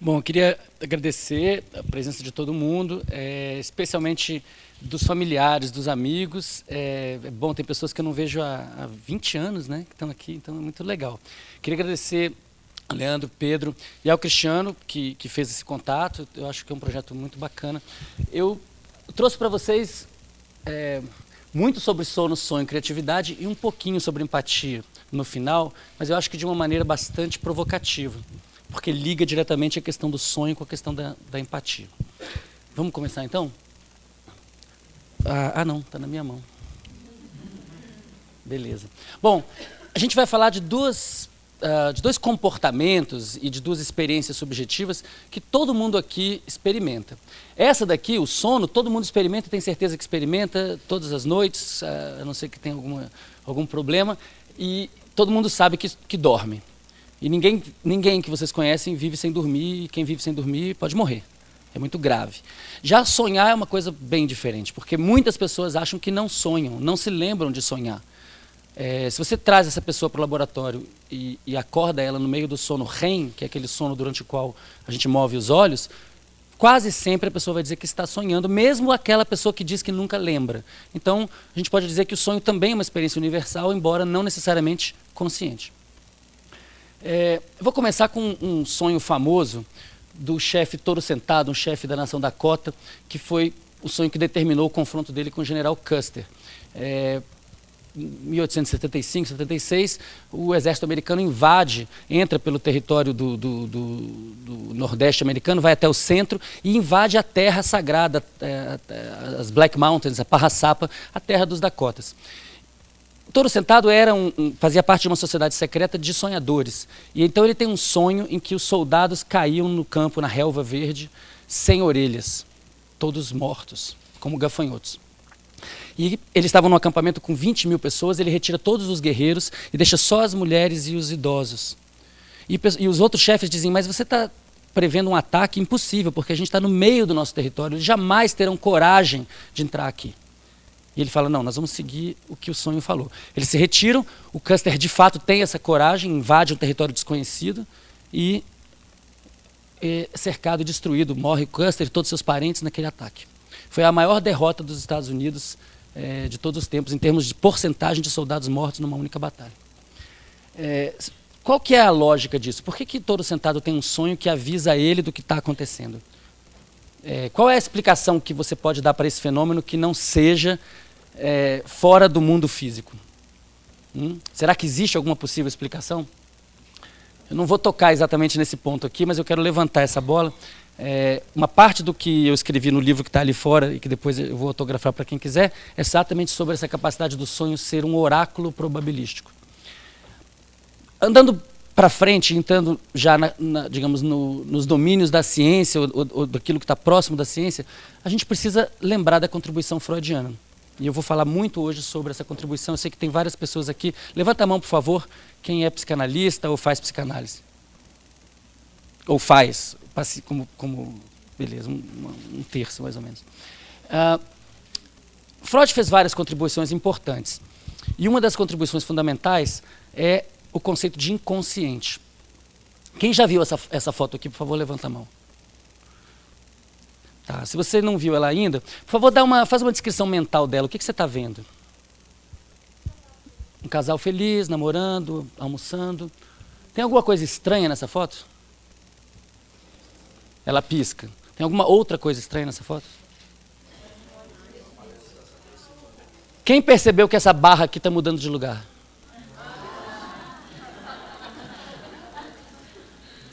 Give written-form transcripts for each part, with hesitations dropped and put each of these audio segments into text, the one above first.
Bom, eu queria agradecer a presença de todo mundo, especialmente dos familiares, dos amigos. É bom, tem pessoas que eu não vejo há 20 anos, né, que estão aqui, então é muito legal. Queria agradecer ao Leandro, Pedro e ao Cristiano, que fez esse contato. Eu acho que é um projeto muito bacana. Eu trouxe para vocês muito sobre sono, sonho, criatividade e um pouquinho sobre empatia no final, mas eu acho que de uma maneira bastante provocativa, porque liga diretamente a questão do sonho com a questão da empatia. Vamos começar então? Não, está na minha mão. Beleza. Bom, a gente vai falar de dois comportamentos e de duas experiências subjetivas que todo mundo aqui experimenta. Essa daqui, o sono, todo mundo experimenta, tem certeza que experimenta todas as noites, a não ser que tenha algum problema, e todo mundo sabe que dorme. E ninguém que vocês conhecem vive sem dormir, e quem vive sem dormir pode morrer. É muito grave. Já sonhar é uma coisa bem diferente, porque muitas pessoas acham que não sonham, não se lembram de sonhar. Se você traz essa pessoa para o laboratório e acorda ela no meio do sono REM, que é aquele sono durante o qual a gente move os olhos, quase sempre a pessoa vai dizer que está sonhando, mesmo aquela pessoa que diz que nunca lembra. Então, a gente pode dizer que o sonho também é uma experiência universal, embora não necessariamente consciente. Eu vou começar com um sonho famoso do chefe Touro Sentado, um chefe da nação Dakota, que foi o sonho que determinou o confronto dele com o general Custer. Em 1875, 76, o exército americano entra pelo território do Nordeste americano, vai até o centro e invade a terra sagrada, as Black Mountains, a Parraçapa, a terra dos Dakotas. Touro Sentado fazia parte de uma sociedade secreta de sonhadores. E então ele tem um sonho em que os soldados caíam no campo, na relva verde, sem orelhas, todos mortos, como gafanhotos. E eles estavam num acampamento com 20 mil pessoas, ele retira todos os guerreiros e deixa só as mulheres e os idosos. E os outros chefes dizem, mas você está prevendo um ataque impossível, porque a gente está no meio do nosso território, eles jamais terão coragem de entrar aqui. E ele fala, não, nós vamos seguir o que o sonho falou. Eles se retiram, o Custer de fato tem essa coragem, invade um território desconhecido e é cercado e destruído. Morre o Custer e todos seus parentes naquele ataque. Foi a maior derrota dos Estados Unidos de todos os tempos, em termos de porcentagem de soldados mortos numa única batalha. Qual que é a lógica disso? Por que Touro Sentado tem um sonho que avisa ele do que está acontecendo? Qual é a explicação que você pode dar para esse fenômeno que não seja fora do mundo físico? Será que existe alguma possível explicação? Eu não vou tocar exatamente nesse ponto aqui, mas eu quero levantar essa bola. Uma parte do que eu escrevi no livro que está ali fora e que depois eu vou autografar para quem quiser, é exatamente sobre essa capacidade do sonho ser um oráculo probabilístico. Andando para frente, entrando já, digamos, nos domínios da ciência ou daquilo que está próximo da ciência, a gente precisa lembrar da contribuição freudiana. E eu vou falar muito hoje sobre essa contribuição. Eu sei que tem várias pessoas aqui. Levanta a mão, por favor, quem é psicanalista ou faz psicanálise. Ou faz, beleza, um terço mais ou menos. Freud fez várias contribuições importantes. E uma das contribuições fundamentais é o conceito de inconsciente. Quem já viu essa foto aqui, por favor, levanta a mão. Tá, se você não viu ela ainda, por favor, faz uma descrição mental dela. O que você está vendo? Um casal feliz, namorando, almoçando. Tem alguma coisa estranha nessa foto? Ela pisca. Tem alguma outra coisa estranha nessa foto? Quem percebeu que essa barra aqui está mudando de lugar?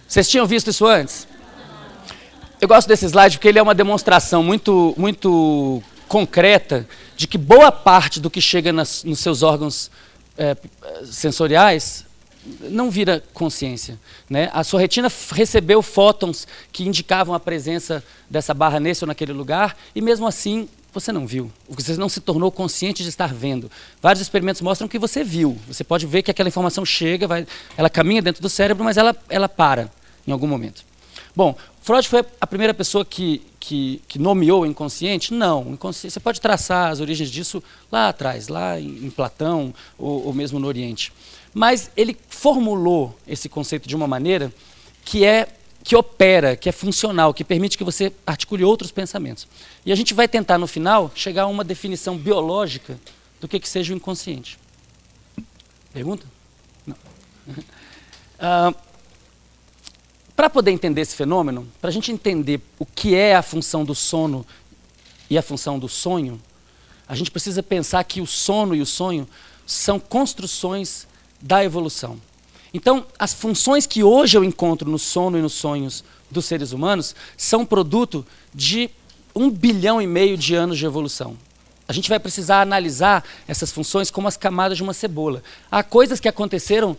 Vocês tinham visto isso antes? Eu gosto desse slide porque ele é uma demonstração muito concreta de que boa parte do que chega nos seus órgãos sensoriais não vira consciência, né? A sua retina recebeu fótons que indicavam a presença dessa barra nesse ou naquele lugar, e mesmo assim você não viu, você não se tornou consciente de estar vendo. Vários experimentos mostram que você viu, você pode ver que aquela informação chega, ela caminha dentro do cérebro, mas ela para em algum momento. Bom, Freud foi a primeira pessoa que nomeou o inconsciente? Não, você pode traçar as origens disso lá atrás, lá em Platão ou mesmo no Oriente. Mas ele formulou esse conceito de uma maneira que opera, que é funcional, que permite que você articule outros pensamentos. E a gente vai tentar, no final, chegar a uma definição biológica do que seja o inconsciente. Pergunta? Não. Para poder entender esse fenômeno, para a gente entender o que é a função do sono e a função do sonho, a gente precisa pensar que o sono e o sonho são construções da evolução. Então, as funções que hoje eu encontro no sono e nos sonhos dos seres humanos são produto de 1,5 bilhão de anos de evolução. A gente vai precisar analisar essas funções como as camadas de uma cebola. Há coisas que aconteceram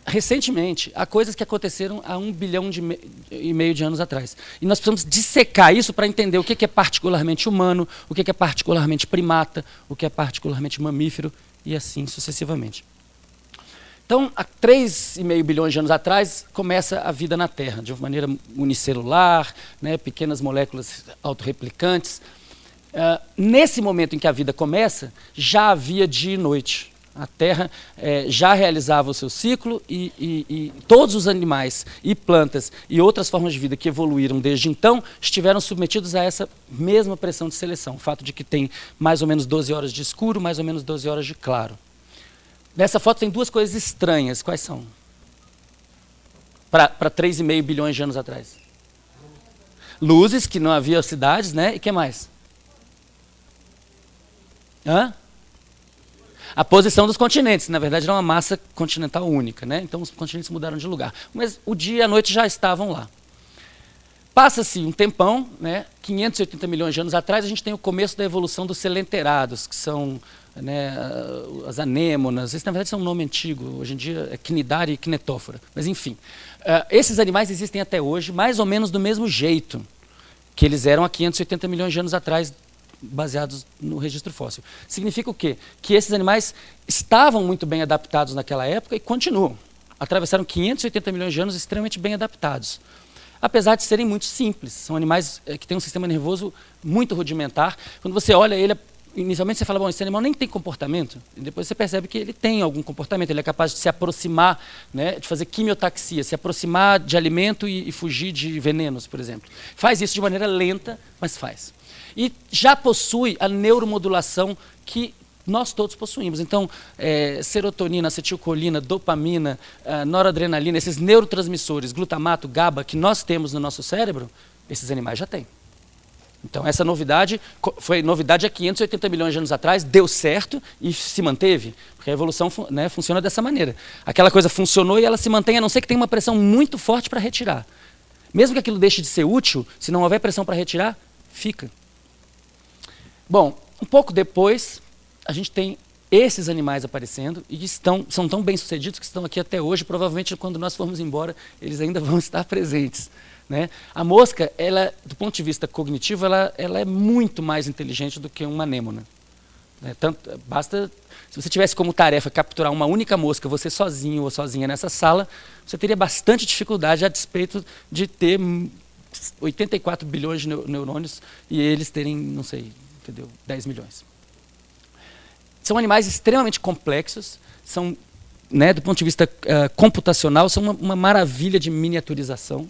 recentemente, há coisas que aconteceram há 1,5 bilhão de anos atrás. E nós precisamos dissecar isso para entender o que é particularmente humano, o que é particularmente primata, o que é particularmente mamífero e assim sucessivamente. Então, há 3,5 bilhões de anos atrás, começa a vida na Terra, de uma maneira unicelular, né, pequenas moléculas autorreplicantes. Nesse momento em que a vida começa, já havia dia e noite. A Terra já realizava o seu ciclo e todos os animais e plantas e outras formas de vida que evoluíram desde então estiveram submetidos a essa mesma pressão de seleção. O fato de que tem mais ou menos 12 horas de escuro, mais ou menos 12 horas de claro. Nessa foto tem duas coisas estranhas. Quais são? Para 3,5 bilhões de anos atrás. Luzes, que não havia cidades, né? E o que mais? A posição dos continentes. Na verdade, era uma massa continental única, né? Então, os continentes mudaram de lugar. Mas o dia e a noite já estavam lá. Passa-se um tempão, né? 580 milhões de anos atrás, a gente tem o começo da evolução dos selenterados, que são, né, as anêmonas. Esse, na verdade, é um nome antigo. Hoje em dia é Cnidaria e Cnetófora. Mas, enfim. Esses animais existem até hoje, mais ou menos do mesmo jeito que eles eram há 580 milhões de anos atrás, baseados no registro fóssil. Significa o quê? Que esses animais estavam muito bem adaptados naquela época e continuam. Atravessaram 580 milhões de anos extremamente bem adaptados. Apesar de serem muito simples. São animais que têm um sistema nervoso muito rudimentar. Quando você olha ele, inicialmente você fala, bom, esse animal nem tem comportamento. E depois você percebe que ele tem algum comportamento. Ele é capaz de se aproximar, né, de fazer quimiotaxia, se aproximar de alimento e fugir de venenos, por exemplo. Faz isso de maneira lenta, mas faz. E já possui a neuromodulação que nós todos possuímos. Então, serotonina, acetilcolina, dopamina, noradrenalina, esses neurotransmissores, glutamato, GABA, que nós temos no nosso cérebro, esses animais já têm. Então, essa novidade foi novidade há 580 milhões de anos atrás, deu certo e se manteve, porque a evolução, né, funciona dessa maneira. Aquela coisa funcionou e ela se mantém, a não ser que tenha uma pressão muito forte para retirar. Mesmo que aquilo deixe de ser útil, se não houver pressão para retirar, fica. Bom, um pouco depois, a gente tem esses animais aparecendo e são tão bem-sucedidos que estão aqui até hoje. Provavelmente, quando nós formos embora, eles ainda vão estar presentes, né? A mosca, do ponto de vista cognitivo, ela é muito mais inteligente do que uma anêmona. Né? Se você tivesse como tarefa capturar uma única mosca, você sozinho ou sozinha nessa sala, você teria bastante dificuldade a despeito de ter 84 bilhões de neurônios e eles terem, não sei, entendeu? 10 milhões. São animais extremamente complexos, são, né, do ponto de vista computacional, são uma maravilha de miniaturização,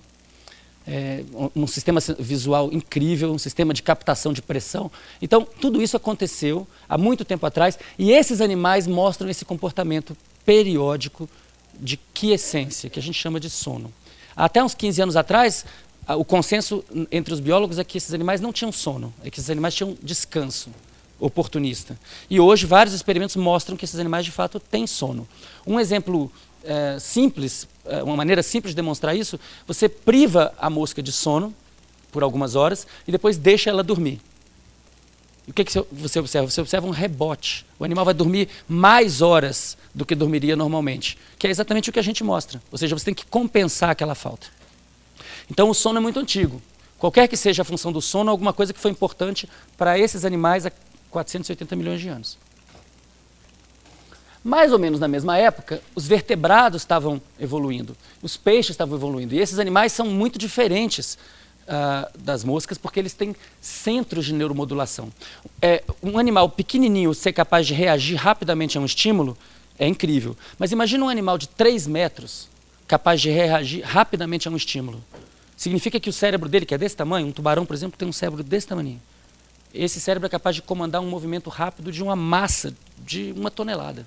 um sistema visual incrível, um sistema de captação de pressão. Então, tudo isso aconteceu há muito tempo atrás e esses animais mostram esse comportamento periódico de quiescência, que a gente chama de sono. Até uns 15 anos atrás, o consenso entre os biólogos é que esses animais não tinham sono, é que esses animais tinham descanso oportunista. E hoje vários experimentos mostram que esses animais de fato têm sono. Um exemplo simples, uma maneira simples de demonstrar isso, você priva a mosca de sono por algumas horas e depois deixa ela dormir. E o que você observa? Você observa um rebote. O animal vai dormir mais horas do que dormiria normalmente, que é exatamente o que a gente mostra. Ou seja, você tem que compensar aquela falta. Então o sono é muito antigo. Qualquer que seja a função do sono, alguma coisa que foi importante para esses animais há 480 milhões de anos. Mais ou menos na mesma época, os vertebrados estavam evoluindo, os peixes estavam evoluindo. E esses animais são muito diferentes das moscas, porque eles têm centros de neuromodulação. Um animal pequenininho ser capaz de reagir rapidamente a um estímulo é incrível. Mas imagina um animal de 3 metros capaz de reagir rapidamente a um estímulo. Significa que o cérebro dele, que é desse tamanho, um tubarão, por exemplo, tem um cérebro desse tamanho. Esse cérebro é capaz de comandar um movimento rápido de uma massa de 1 tonelada.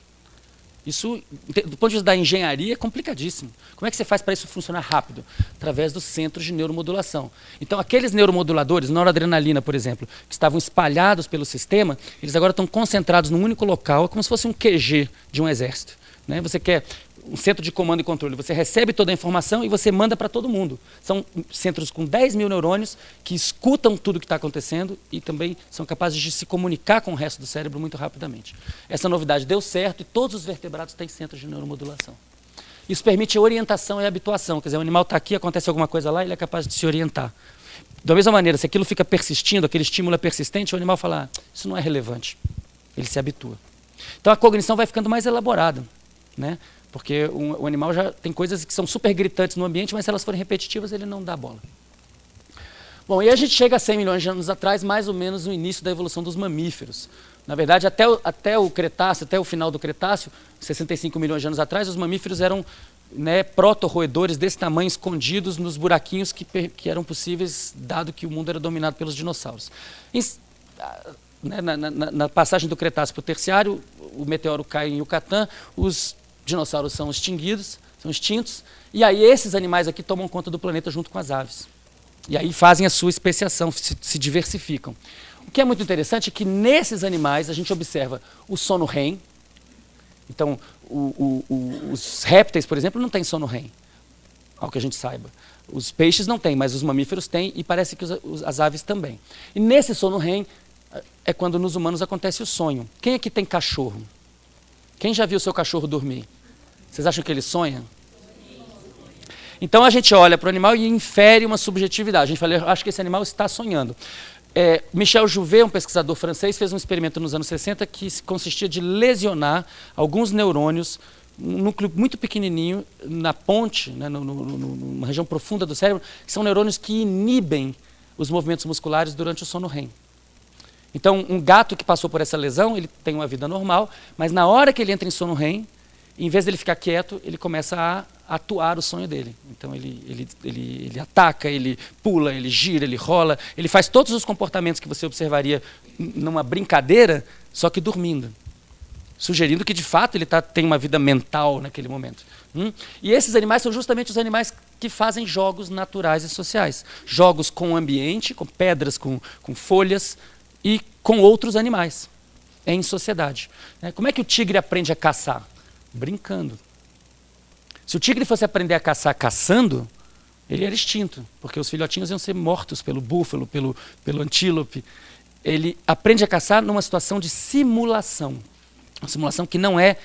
Isso, do ponto de vista da engenharia, é complicadíssimo. Como é que você faz para isso funcionar rápido? Através dos centros de neuromodulação. Então, aqueles neuromoduladores, noradrenalina, por exemplo, que estavam espalhados pelo sistema, eles agora estão concentrados num único local, como se fosse um QG de um exército. Né? Você quer um centro de comando e controle, você recebe toda a informação e você manda para todo mundo. São centros com 10 mil neurônios que escutam tudo o que está acontecendo e também são capazes de se comunicar com o resto do cérebro muito rapidamente. Essa novidade deu certo e todos os vertebrados têm centros de neuromodulação. Isso permite orientação e habituação, quer dizer, o animal está aqui, acontece alguma coisa lá, ele é capaz de se orientar. Da mesma maneira, se aquilo fica persistindo, aquele estímulo é persistente, o animal fala, isso não é relevante, ele se habitua. Então a cognição vai ficando mais elaborada, né? Porque o animal já tem coisas que são super gritantes no ambiente, mas se elas forem repetitivas, ele não dá bola. Bom, e a gente chega a 100 milhões de anos atrás, mais ou menos no início da evolução dos mamíferos. Na verdade, até o Cretáceo, até o final do Cretáceo, 65 milhões de anos atrás, os mamíferos eram, né, proto-roedores desse tamanho, escondidos nos buraquinhos que eram possíveis, dado que o mundo era dominado pelos dinossauros. Na passagem do Cretáceo para o Terciário, o meteoro cai em Yucatán, os dinossauros são extinguidos, são extintos, e aí esses animais aqui tomam conta do planeta junto com as aves. E aí fazem a sua especiação, se diversificam. O que é muito interessante é que nesses animais a gente observa o sono REM. Então, os répteis, por exemplo, não têm sono REM, ao que a gente saiba. Os peixes não têm, mas os mamíferos têm e parece que as aves também. E nesse sono REM é quando nos humanos acontece o sonho. Quem aqui tem cachorro? Quem já viu seu cachorro dormir? Vocês acham que ele sonha? Então a gente olha para o animal e infere uma subjetividade. A gente fala, eu acho que esse animal está sonhando. Michel Jouvet, um pesquisador francês, fez um experimento nos anos 60 que consistia de lesionar alguns neurônios, um núcleo muito pequenininho, na ponte, né, numa região profunda do cérebro, que são neurônios que inibem os movimentos musculares durante o sono REM. Então, um gato que passou por essa lesão, ele tem uma vida normal, mas na hora que ele entra em sono REM, em vez dele ficar quieto, ele começa a atuar o sonho dele. Então, ele ataca, ele pula, ele gira, ele rola, ele faz todos os comportamentos que você observaria numa brincadeira, só que dormindo. Sugerindo que, de fato, ele tem uma vida mental naquele momento. E esses animais são justamente os animais que fazem jogos naturais e sociais. Jogos com o ambiente, com pedras, com folhas, e com outros animais, em sociedade. Como é que o tigre aprende a caçar? Brincando. Se o tigre fosse aprender a caçar caçando, ele era extinto, porque os filhotinhos iam ser mortos pelo búfalo, pelo antílope. Ele aprende a caçar numa situação de simulação, uma simulação que não é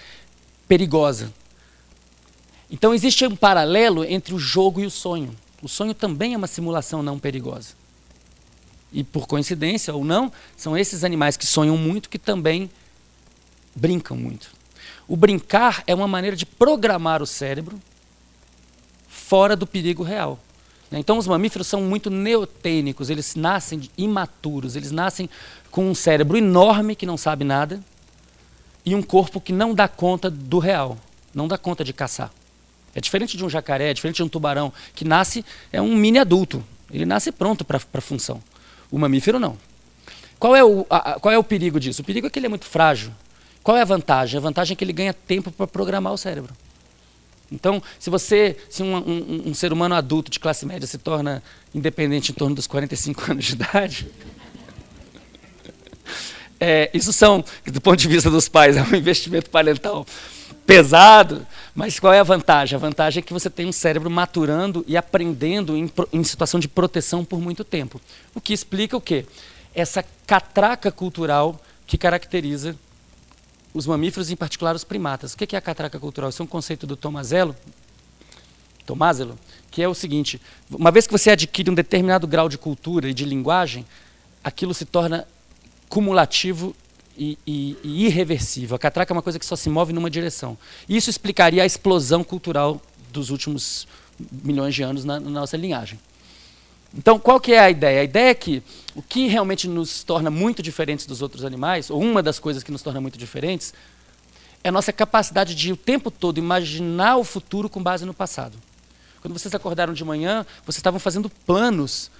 perigosa. Então existe um paralelo entre o jogo e o sonho. O sonho também é uma simulação não perigosa. E por coincidência ou não, são esses animais que sonham muito que também brincam muito. O brincar é uma maneira de programar o cérebro fora do perigo real. Então os mamíferos são muito neotênicos, eles nascem imaturos, eles nascem com um cérebro enorme que não sabe nada e um corpo que não dá conta do real, não dá conta de caçar. É diferente de um jacaré, é diferente de um tubarão, que nasce, é um mini adulto, ele nasce pronto para a função. O mamífero não. Qual é o perigo disso? O perigo é que ele é muito frágil. Qual é a vantagem? A vantagem é que ele ganha tempo para programar o cérebro. Então, se um ser humano adulto de classe média se torna independente em torno dos 45 anos de idade, isso são, do ponto de vista dos pais, é um investimento parental pesado, mas qual é a vantagem? A vantagem é que você tem um cérebro maturando e aprendendo em situação de proteção por muito tempo. O que explica o quê? essa catraca cultural que caracteriza os mamíferos, em particular os primatas. O que é a catraca cultural? Isso é um conceito do Tomazelo, que é o seguinte: uma vez que você adquire um determinado grau de cultura e de linguagem, aquilo se torna cumulativo e irreversível. A catraca é uma coisa que só se move numa direção. Isso explicaria a explosão cultural dos últimos milhões de anos na nossa linhagem. Então, qual que é a ideia? A ideia é que o que realmente nos torna muito diferentes dos outros animais, ou uma das coisas que nos torna muito diferentes, é a nossa capacidade de, o tempo todo, imaginar o futuro com base no passado. Quando vocês acordaram de manhã, vocês estavam fazendo planos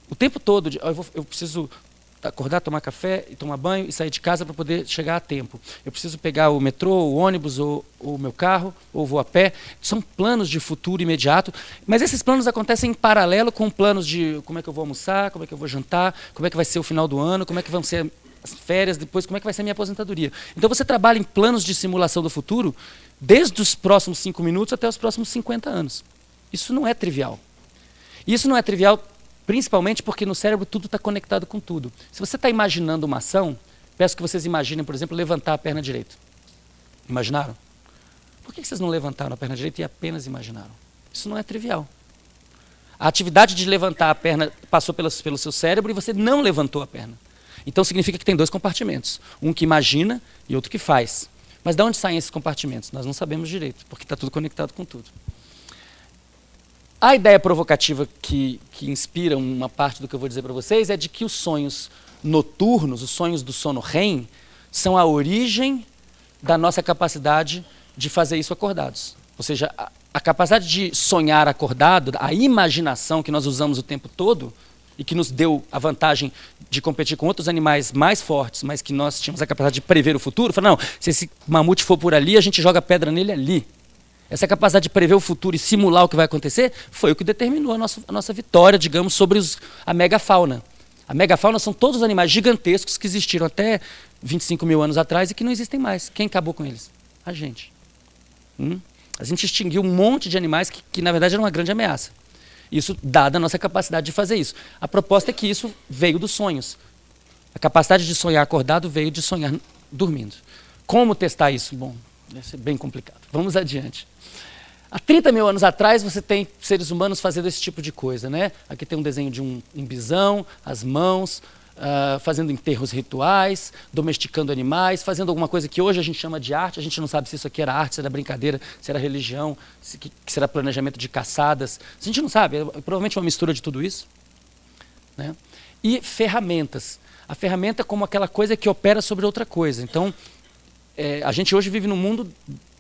o tempo todo. Eu preciso acordar, tomar café, e tomar banho e sair de casa para poder chegar a tempo. Eu preciso pegar o metrô, o ônibus, ou o meu carro, ou vou a pé. São planos de futuro imediato, mas esses planos acontecem em paralelo com planos de como é que eu vou almoçar, como é que eu vou jantar, como é que vai ser o final do ano, como é que vão ser as férias, depois como é que vai ser a minha aposentadoria. Então você trabalha em planos de simulação do futuro desde os próximos 5 minutos até os próximos 50 anos. Isso não é trivial. Isso não é trivial principalmente porque no cérebro tudo está conectado com tudo. Se você está imaginando uma ação, peço que vocês imaginem, por exemplo, levantar a perna direita. Imaginaram? Por que vocês não levantaram a perna direita e apenas imaginaram? Isso não é trivial. A atividade de levantar a perna passou pelo seu cérebro e você não levantou a perna. Então significa que tem 2 compartimentos. Um que imagina e outro que faz. Mas de onde saem esses compartimentos? Nós não sabemos direito, porque está tudo conectado com tudo. A ideia provocativa que inspira uma parte do que eu vou dizer para vocês é de que os sonhos noturnos, os sonhos do sono REM, são a origem da nossa capacidade de fazer isso acordados. Ou seja, a capacidade de sonhar acordado, a imaginação que nós usamos o tempo todo e que nos deu a vantagem de competir com outros animais mais fortes, mas que nós tínhamos a capacidade de prever o futuro, falar, não, se esse mamute for por ali, a gente joga pedra nele ali. Essa capacidade de prever o futuro e simular o que vai acontecer foi o que determinou a nossa vitória, digamos, sobre a megafauna. A megafauna são todos os animais gigantescos que existiram até 25 mil anos atrás e que não existem mais. Quem acabou com eles? A gente. A gente extinguiu um monte de animais que na verdade, eram uma grande ameaça. Isso dada a nossa capacidade de fazer isso. A proposta é que isso veio dos sonhos. A capacidade de sonhar acordado veio de sonhar dormindo. Como testar isso? Bom, deve ser bem complicado. Vamos adiante. Há 30 mil anos atrás, você tem seres humanos fazendo esse tipo de coisa, né? Aqui tem um desenho de um bisão, as mãos, fazendo enterros rituais, domesticando animais, fazendo alguma coisa que hoje a gente chama de arte. A gente não sabe se isso aqui era arte, se era brincadeira, se era religião, se era planejamento de caçadas. A gente não sabe, é provavelmente uma mistura de tudo isso. Né? E ferramentas. A ferramenta é como aquela coisa que opera sobre outra coisa. Então, a gente hoje vive num mundo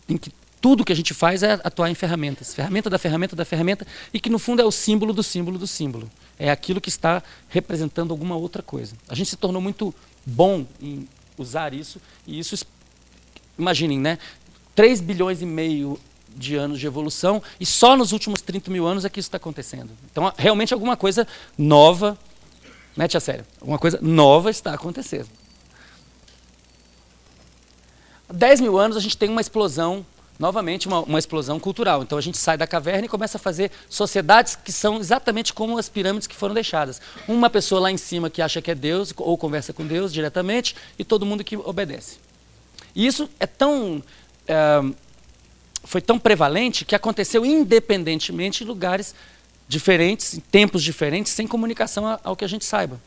em que tudo que a gente faz é atuar em ferramentas. Ferramenta da ferramenta da ferramenta, e que no fundo é o símbolo do símbolo do símbolo. É aquilo que está representando alguma outra coisa. A gente se tornou muito bom em usar isso, e isso, imaginem, né? 3 bilhões e meio de anos de evolução, e só nos últimos 30 mil anos é que isso está acontecendo. Então, realmente alguma coisa nova, mete a sério, alguma coisa nova está acontecendo. Há 10 mil anos a gente tem uma explosão, novamente uma explosão cultural. Então a gente sai da caverna e começa a fazer sociedades que são exatamente como as pirâmides que foram deixadas. Uma pessoa lá em cima que acha que é Deus, ou conversa com Deus diretamente, e todo mundo que obedece. E isso foi tão prevalente que aconteceu independentemente em lugares diferentes, em tempos diferentes, sem comunicação ao que a gente saiba.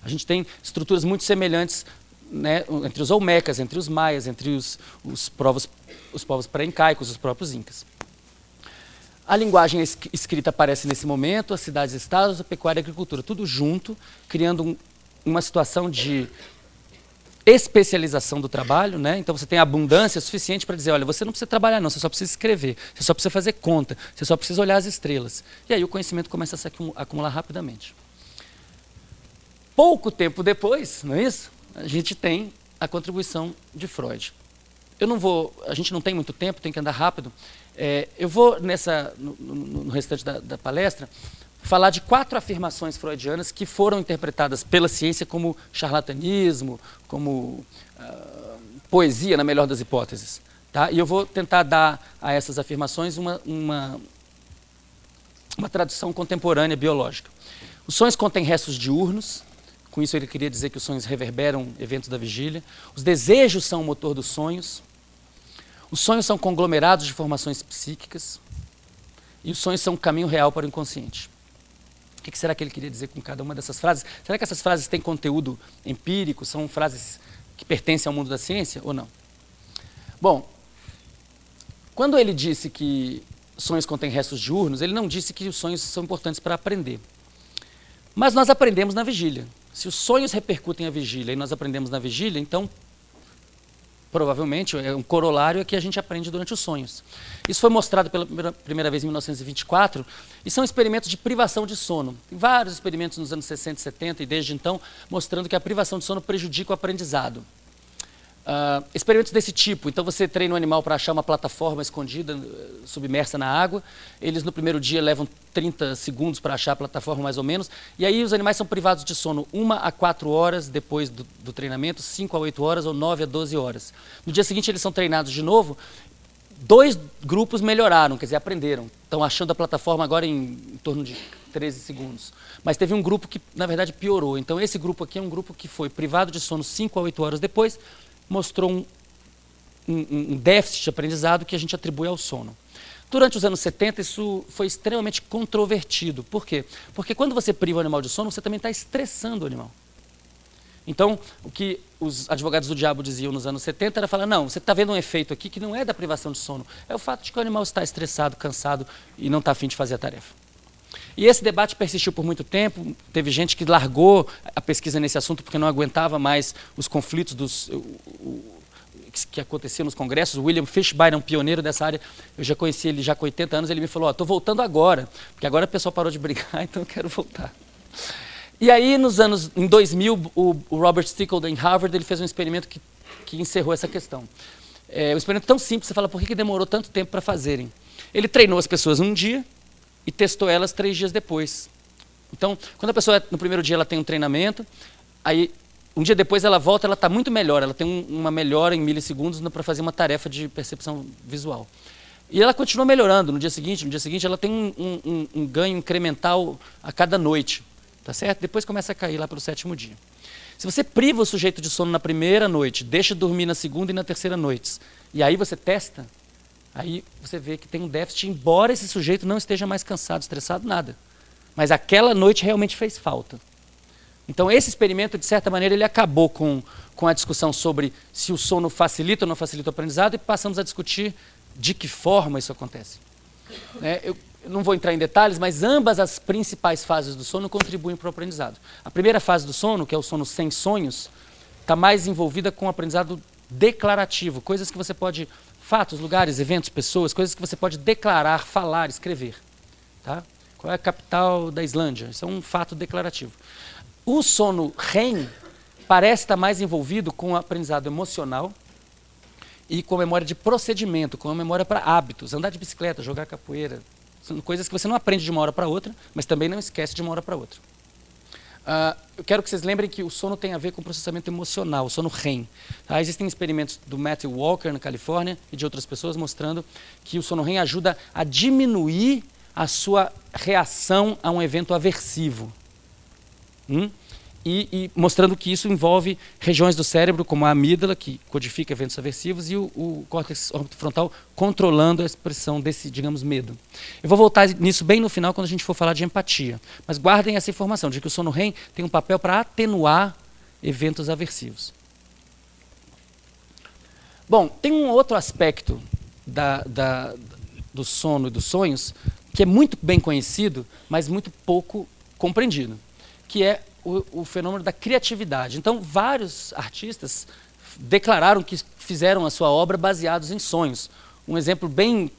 A gente tem estruturas muito semelhantes, né, entre os olmecas, entre os maias, entre os povos pré-incaicos, os próprios incas. A linguagem escrita aparece nesse momento, as cidades-estados, a pecuária e a agricultura, tudo junto, criando uma situação de especialização do trabalho, né? Então você tem abundância suficiente para dizer, olha, você não precisa trabalhar não, você só precisa escrever, você só precisa fazer conta, você só precisa olhar as estrelas. E aí o conhecimento começa a se acumular rapidamente. Pouco tempo depois, não é isso? A gente tem a contribuição de Freud. A gente não tem muito tempo, tem que andar rápido. Eu vou, no restante da palestra, falar de 4 afirmações freudianas que foram interpretadas pela ciência como charlatanismo, como poesia, na melhor das hipóteses. Tá? E eu vou tentar dar a essas afirmações uma tradução contemporânea biológica. Os sonhos contêm restos diurnos, com isso ele queria dizer que os sonhos reverberam eventos da vigília. Os desejos são o motor dos sonhos. Os sonhos são conglomerados de formações psíquicas. E os sonhos são um caminho real para o inconsciente. O que será que ele queria dizer com cada uma dessas frases? Será que essas frases têm conteúdo empírico? São frases que pertencem ao mundo da ciência ou não? Bom, quando ele disse que sonhos contêm restos diurnos, ele não disse que os sonhos são importantes para aprender. Mas nós aprendemos na vigília. Se os sonhos repercutem a vigília e nós aprendemos na vigília, então, provavelmente, é um corolário que a gente aprende durante os sonhos. Isso foi mostrado pela primeira vez em 1924, e são experimentos de privação de sono. Tem vários experimentos nos anos 60 e 70, e desde então, mostrando que a privação de sono prejudica o aprendizado. Experimentos desse tipo, então você treina um animal para achar uma plataforma escondida, submersa na água, eles no primeiro dia levam 30 segundos para achar a plataforma mais ou menos, e aí os animais são privados de sono 1 a 4 horas depois do treinamento, 5 a 8 horas ou 9 a 12 horas. No dia seguinte eles são treinados de novo, 2 grupos melhoraram, quer dizer, aprenderam, estão achando a plataforma agora em torno de 13 segundos. Mas teve um grupo que, na verdade, piorou, então esse grupo aqui é um grupo que foi privado de sono 5 a 8 horas depois, mostrou um déficit de aprendizado que a gente atribui ao sono. Durante os anos 70, isso foi extremamente controvertido. Por quê? Porque quando você priva o animal de sono, você também está estressando o animal. Então, o que os advogados do diabo diziam nos anos 70 era falar, não, você está vendo um efeito aqui que não é da privação de sono, é o fato de que o animal está estressado, cansado e não está a fim de fazer a tarefa. E esse debate persistiu por muito tempo, teve gente que largou a pesquisa nesse assunto porque não aguentava mais os conflitos que aconteciam nos congressos. O William Fishbein é um pioneiro dessa área, eu já conheci ele já com 80 anos, ele me falou, estou voltando agora, porque agora o pessoal parou de brigar, então eu quero voltar. E aí, em 2000, o Robert Stickle, em Harvard, ele fez um experimento que encerrou essa questão. Um experimento tão simples, você fala, por que demorou tanto tempo para fazerem? Ele treinou as pessoas um dia, e testou elas 3 dias depois. Então, quando a pessoa, no primeiro dia, ela tem um treinamento, aí, um dia depois ela volta, ela está muito melhor, ela tem uma melhora em milissegundos para fazer uma tarefa de percepção visual. E ela continua melhorando no dia seguinte ela tem um ganho incremental a cada noite, tá certo? Depois começa a cair lá pelo 7º dia. Se você priva o sujeito de sono na primeira noite, deixa dormir na segunda e na terceira noite, e aí você testa, aí você vê que tem um déficit, embora esse sujeito não esteja mais cansado, estressado, nada. Mas aquela noite realmente fez falta. Então esse experimento, de certa maneira, ele acabou com a discussão sobre se o sono facilita ou não facilita o aprendizado e passamos a discutir de que forma isso acontece. Eu não vou entrar em detalhes, mas ambas as principais fases do sono contribuem para o aprendizado. A primeira fase do sono, que é o sono sem sonhos, está mais envolvida com o aprendizado declarativo, coisas que você pode... Fatos, lugares, eventos, pessoas, coisas que você pode declarar, falar, escrever. Tá? Qual é a capital da Islândia? Isso é um fato declarativo. O sono REM parece estar mais envolvido com o aprendizado emocional e com a memória de procedimento, com a memória para hábitos, andar de bicicleta, jogar capoeira. São coisas que você não aprende de uma hora para outra, mas também não esquece de uma hora para outra. Eu quero que vocês lembrem que o sono tem a ver com o processamento emocional, o sono REM. Tá? Existem experimentos do Matthew Walker, na Califórnia, e de outras pessoas, mostrando que o sono REM ajuda a diminuir a sua reação a um evento aversivo. E mostrando que isso envolve regiões do cérebro, como a amígdala, que codifica eventos aversivos, e o córtex orbitofrontal controlando a expressão desse, digamos, medo. Eu vou voltar nisso bem no final, quando a gente for falar de empatia. Mas guardem essa informação, de que o sono REM tem um papel para atenuar eventos aversivos. Bom, tem um outro aspecto do sono e dos sonhos, que é muito bem conhecido, mas muito pouco compreendido, que é o fenômeno da criatividade. Então, vários artistas declararam que fizeram a sua obra baseados em sonhos. Um exemplo bem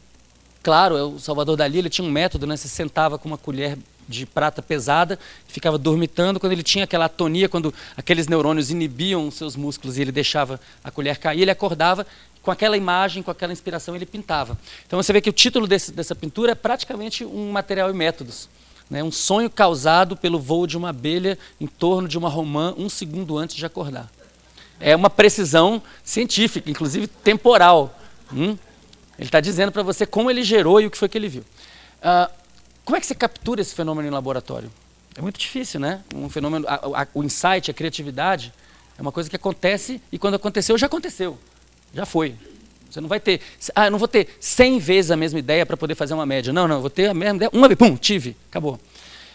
claro é o Salvador Dalí. Ele tinha um método, né? Você sentava com uma colher de prata pesada, ficava dormitando. Quando ele tinha aquela atonia, quando aqueles neurônios inibiam os seus músculos e ele deixava a colher cair, ele acordava, com aquela imagem, com aquela inspiração, ele pintava. Então você vê que o título dessa pintura é praticamente um material e métodos. Um sonho causado pelo voo de uma abelha em torno de uma romã 1 segundo antes de acordar. É uma precisão científica, inclusive temporal. Ele está dizendo para você como ele gerou e o que foi que ele viu. Como é que você captura esse fenômeno em laboratório? É muito difícil, né? Um fenômeno, o insight, a criatividade, é uma coisa que acontece e quando aconteceu, já aconteceu. Já foi. Você não vai ter... eu não vou ter 100 vezes a mesma ideia para poder fazer uma média. Não, eu vou ter a mesma ideia, uma vez, pum, tive, acabou.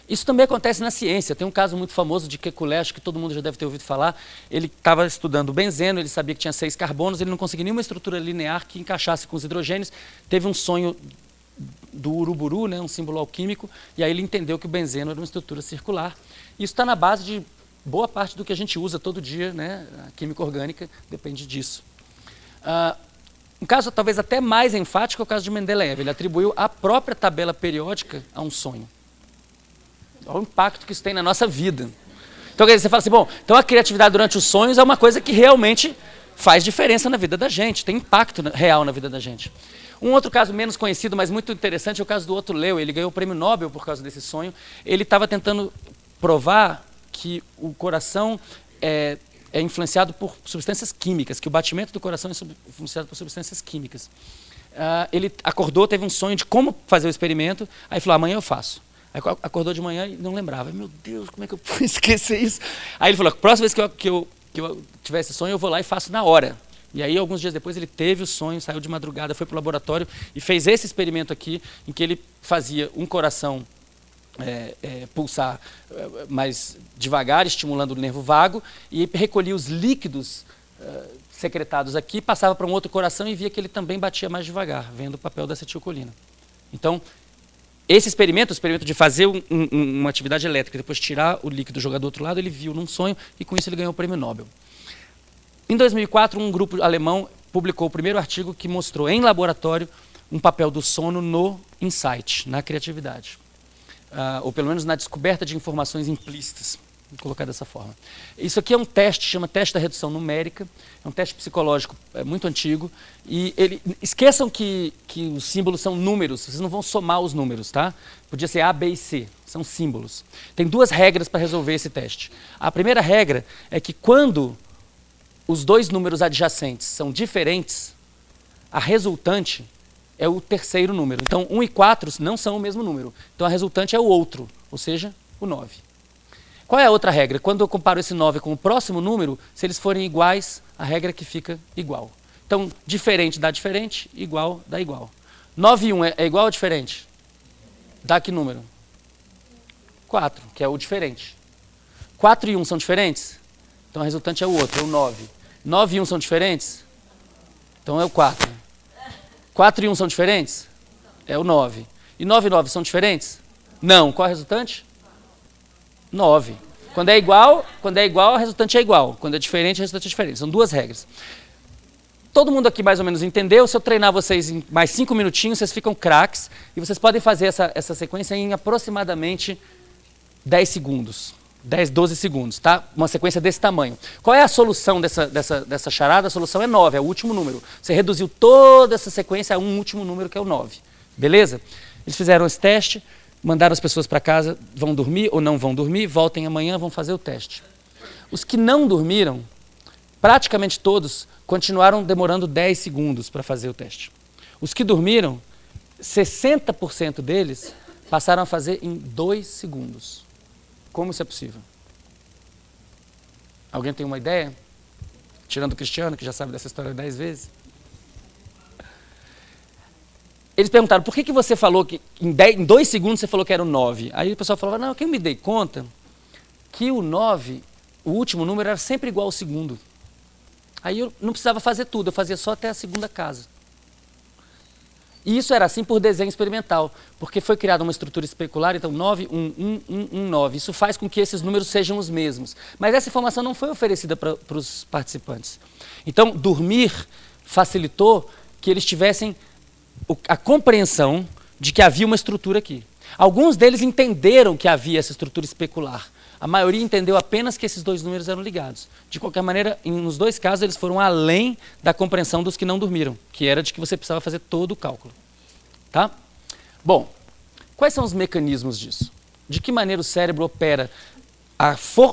Isso também acontece na ciência. Tem um caso muito famoso de Kekulé, acho que todo mundo já deve ter ouvido falar. Ele estava estudando o benzeno, ele sabia que tinha 6 carbonos, ele não conseguia nenhuma estrutura linear que encaixasse com os hidrogênios. Teve um sonho do uruburu, né, um símbolo alquímico, e aí ele entendeu que o benzeno era uma estrutura circular. Isso está na base de boa parte do que a gente usa todo dia, né? A química orgânica depende disso. Um caso talvez até mais enfático é o caso de Mendeleev. Ele atribuiu a própria tabela periódica a um sonho. Olha o impacto que isso tem na nossa vida. Então, quer dizer, você fala assim, bom, então a criatividade durante os sonhos é uma coisa que realmente faz diferença na vida da gente, tem impacto real na vida da gente. Um outro caso menos conhecido, mas muito interessante, é o caso do Otto Loewi. Ele ganhou o prêmio Nobel por causa desse sonho. Ele estava tentando provar que o coração é influenciado por substâncias químicas, que o batimento do coração é influenciado por substâncias químicas. Ele acordou, teve um sonho de como fazer o experimento, aí falou, amanhã eu faço. Aí acordou de manhã e não lembrava. Meu Deus, como é que eu fui esquecer isso? Aí ele falou, a próxima vez que eu tiver esse sonho, eu vou lá e faço na hora. E aí, alguns dias depois, ele teve o sonho, saiu de madrugada, foi para o laboratório e fez esse experimento aqui, em que ele fazia um coração pulsar mais devagar, estimulando o nervo vago, e recolhia os líquidos secretados aqui, passava para um outro coração e via que ele também batia mais devagar, vendo o papel da acetilcolina. Então, esse experimento, o experimento de fazer uma atividade elétrica e depois tirar o líquido e jogar do outro lado, ele viu num sonho e com isso ele ganhou o prêmio Nobel. Em 2004, um grupo alemão publicou o primeiro artigo que mostrou em laboratório um papel do sono no insight, na criatividade. Ou pelo menos na descoberta de informações implícitas, vou colocar dessa forma. Isso aqui é um teste, chama teste da redução numérica, é um teste psicológico muito antigo, e esqueçam que os símbolos são números, vocês não vão somar os números, tá? Podia ser A, B e C, são símbolos. Tem 2 regras para resolver esse teste. A primeira regra é que quando os 2 números adjacentes são diferentes, a resultante é o terceiro número. Então, 1 e 4 não são o mesmo número. Então, a resultante é o outro, ou seja, o 9. Qual é a outra regra? Quando eu comparo esse 9 com o próximo número, se eles forem iguais, a regra é que fica igual. Então, diferente dá diferente, igual dá igual. 9 e 1 é igual ou diferente? Dá que número? 4, que é o diferente. 4 e 1 são diferentes? Então, a resultante é o outro, é o 9. 9 e 1 são diferentes? Então, é o 4. 4 e 1 são diferentes? É o 9. E 9 e 9 são diferentes? Não. Qual é a resultante? 9. Quando é igual, a resultante é igual. Quando é diferente, a resultante é diferente. São 2 regras. Todo mundo aqui mais ou menos entendeu. Se eu treinar vocês em mais 5 minutinhos, vocês ficam craques. E vocês podem fazer essa sequência em aproximadamente 10 segundos. 10, 12 segundos, tá? Uma sequência desse tamanho. Qual é a solução dessa charada? A solução é 9, é o último número. Você reduziu toda essa sequência a um último número, que é o 9. Beleza? Eles fizeram esse teste, mandaram as pessoas para casa, vão dormir ou não vão dormir, voltem amanhã, vão fazer o teste. Os que não dormiram, praticamente todos, continuaram demorando 10 segundos para fazer o teste. Os que dormiram, 60% deles passaram a fazer em 2 segundos. Como isso é possível? Alguém tem uma ideia? Tirando o Cristiano, que já sabe dessa história 10 vezes. Eles perguntaram, por que você falou que em 2 segundos você falou que era o 9? Aí o pessoal falava, não, que eu me dei conta que o 9, o último número, era sempre igual ao segundo. Aí eu não precisava fazer tudo, eu fazia só até a segunda casa. E isso era assim por desenho experimental, porque foi criada uma estrutura especular, então 9, 1, 1, 1, 1, 9. Isso faz com que esses números sejam os mesmos. Mas essa informação não foi oferecida para os participantes. Então, dormir facilitou que eles tivessem a compreensão de que havia uma estrutura aqui. Alguns deles entenderam que havia essa estrutura especular. A maioria entendeu apenas que esses 2 números eram ligados. De qualquer maneira, nos 2 casos, eles foram além da compreensão dos que não dormiram, que era de que você precisava fazer todo o cálculo. Tá? Bom, quais são os mecanismos disso? De que maneira o cérebro opera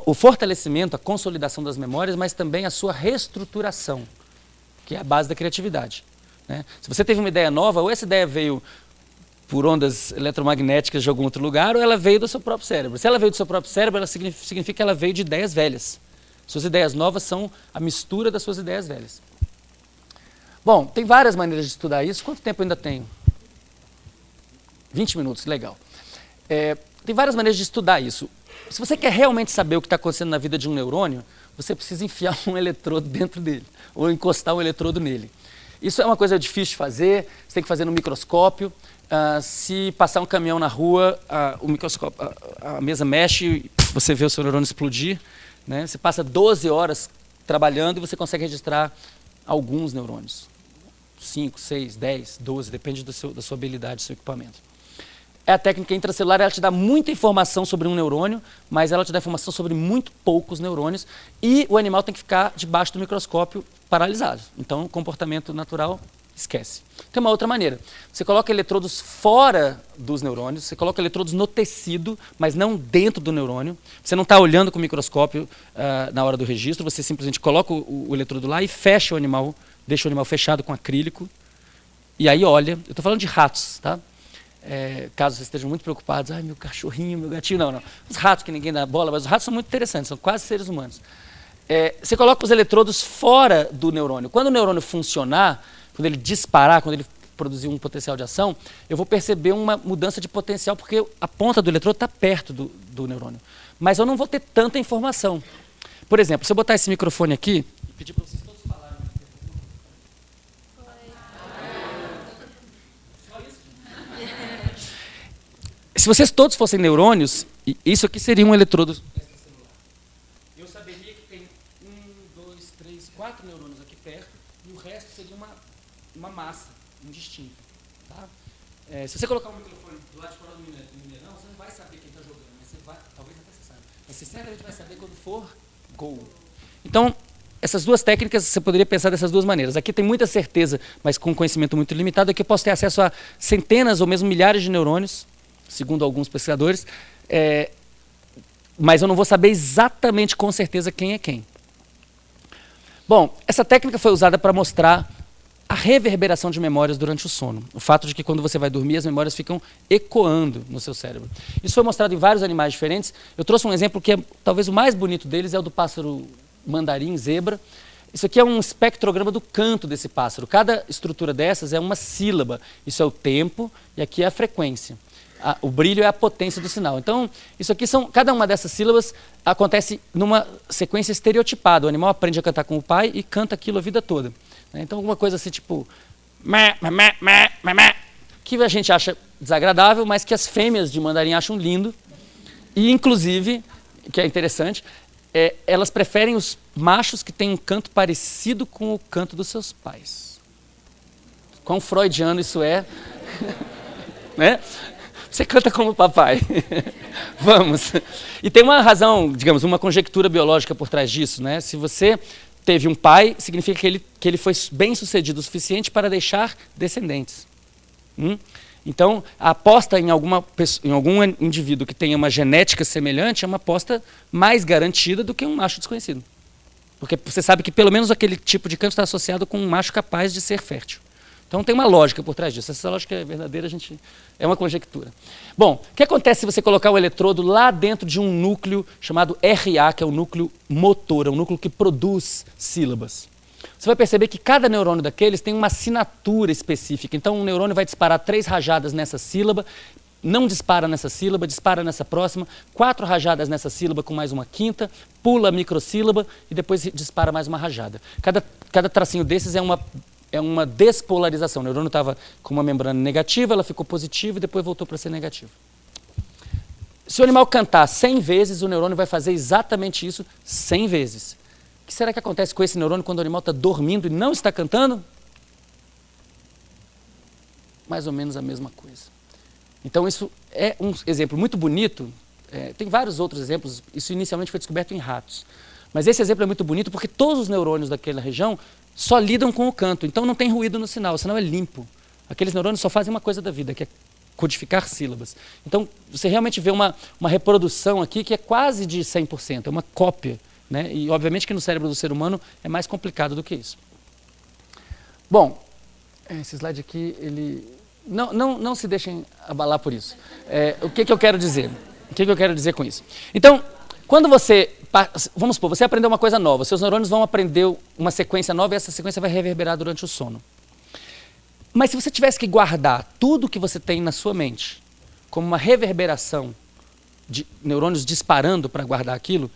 o fortalecimento, a consolidação das memórias, mas também a sua reestruturação, que é a base da criatividade. Né? Se você teve uma ideia nova, ou essa ideia veio por ondas eletromagnéticas de algum outro lugar, ou ela veio do seu próprio cérebro. Se ela veio do seu próprio cérebro, ela significa que ela veio de ideias velhas. Suas ideias novas são a mistura das suas ideias velhas. Bom, tem várias maneiras de estudar isso. Quanto tempo eu ainda tenho? 20 minutos, legal. Tem várias maneiras de estudar isso. Se você quer realmente saber o que está acontecendo na vida de um neurônio, você precisa enfiar um eletrodo dentro dele, ou encostar um eletrodo nele. Isso é uma coisa difícil de fazer, você tem que fazer no microscópio. Se passar um caminhão na rua, o microscópio, a mesa mexe e você vê o seu neurônio explodir. Né? Você passa 12 horas trabalhando e você consegue registrar alguns neurônios. 5, 6, 10, 12, depende da sua habilidade, do seu equipamento. A técnica intracelular, ela te dá muita informação sobre um neurônio, mas ela te dá informação sobre muito poucos neurônios e o animal tem que ficar debaixo do microscópio paralisado. Então, o comportamento natural, esquece. Tem uma outra maneira. Você coloca eletrodos fora dos neurônios, você coloca eletrodos no tecido, mas não dentro do neurônio. Você não está olhando com o microscópio na hora do registro, você simplesmente coloca o eletrodo lá e fecha o animal, deixa o animal fechado com acrílico, e aí olha. Eu estou falando de ratos, tá? Caso vocês estejam muito preocupados, ai, meu cachorrinho, meu gatinho, não. Os ratos que ninguém dá bola, mas os ratos são muito interessantes, são quase seres humanos. Você coloca os eletrodos fora do neurônio. Quando o neurônio funcionar, quando ele disparar, quando ele produzir um potencial de ação, eu vou perceber uma mudança de potencial, porque a ponta do eletrodo está perto do neurônio. Mas eu não vou ter tanta informação. Por exemplo, se eu botar esse microfone aqui e pedir para vocês todos falarem. Se vocês todos fossem neurônios, isso aqui seria um eletrodo extracelular. Eu saberia que tem 1, 2, 3, 4 neurônios aqui perto e o resto seria uma massa indistinta. Tá? Se você colocar um microfone do lado de fora do Mineirão, você não vai saber quem está jogando, mas você vai, talvez até você saiba. Mas você certamente vai saber quando for gol. Então, essas duas técnicas, você poderia pensar dessas duas maneiras. Aqui tem muita certeza, mas com conhecimento muito limitado. Aqui eu posso ter acesso a centenas ou mesmo milhares de neurônios, segundo alguns pesquisadores, mas eu não vou saber exatamente com certeza quem é quem. Bom, essa técnica foi usada para mostrar a reverberação de memórias durante o sono. O fato de que quando você vai dormir, as memórias ficam ecoando no seu cérebro. Isso foi mostrado em vários animais diferentes. Eu trouxe um exemplo que é talvez o mais bonito deles, é o do pássaro mandarim, zebra. Isso aqui é um espectrograma do canto desse pássaro. Cada estrutura dessas é uma sílaba. Isso é o tempo e aqui é a frequência. O brilho é a potência do sinal. Então, isso aqui cada uma dessas sílabas acontece numa sequência estereotipada. O animal aprende a cantar com o pai e canta aquilo a vida toda. Então, alguma coisa assim, tipo... que a gente acha desagradável, mas que as fêmeas de mandarim acham lindo. E, inclusive, que é interessante, elas preferem os machos que têm um canto parecido com o canto dos seus pais. Quão freudiano isso é. Né? Você canta como o papai. Vamos. E tem uma razão, digamos, uma conjectura biológica por trás disso. Né? Se você teve um pai, significa que ele foi bem sucedido o suficiente para deixar descendentes. Então, a aposta em algum indivíduo que tenha uma genética semelhante é uma aposta mais garantida do que um macho desconhecido. Porque você sabe que pelo menos aquele tipo de canto está associado com um macho capaz de ser fértil. Então tem uma lógica por trás disso. Essa lógica é verdadeira, é uma conjectura. Bom, o que acontece se você colocar o eletrodo lá dentro de um núcleo chamado RA, que é o núcleo motor, é um núcleo que produz sílabas? Você vai perceber que cada neurônio daqueles tem uma assinatura específica. Então um neurônio vai disparar 3 rajadas nessa sílaba, não dispara nessa sílaba, dispara nessa próxima, 4 rajadas nessa sílaba com mais uma quinta, pula a microssílaba e depois dispara mais uma rajada. Cada tracinho desses é uma despolarização. O neurônio estava com uma membrana negativa, ela ficou positiva e depois voltou para ser negativa. Se o animal cantar 100 vezes, o neurônio vai fazer exatamente isso 100 vezes. O que será que acontece com esse neurônio quando o animal está dormindo e não está cantando? Mais ou menos a mesma coisa. Então isso é um exemplo muito bonito. Tem vários outros exemplos. Isso inicialmente foi descoberto em ratos. Mas esse exemplo é muito bonito porque todos os neurônios daquela região só lidam com o canto, então não tem ruído no sinal, o sinal é limpo. Aqueles neurônios só fazem uma coisa da vida, que é codificar sílabas. Então, você realmente vê uma reprodução aqui que é quase de 100%, é uma cópia. Né? E, obviamente, que no cérebro do ser humano é mais complicado do que isso. Bom, esse slide aqui, ele não se deixem abalar por isso. O que eu quero dizer? O que eu quero dizer com isso? Então, quando você, vamos supor, você aprendeu uma coisa nova, seus neurônios vão aprender uma sequência nova e essa sequência vai reverberar durante o sono. Mas se você tivesse que guardar tudo que você tem na sua mente como uma reverberação de neurônios disparando para guardar aquilo,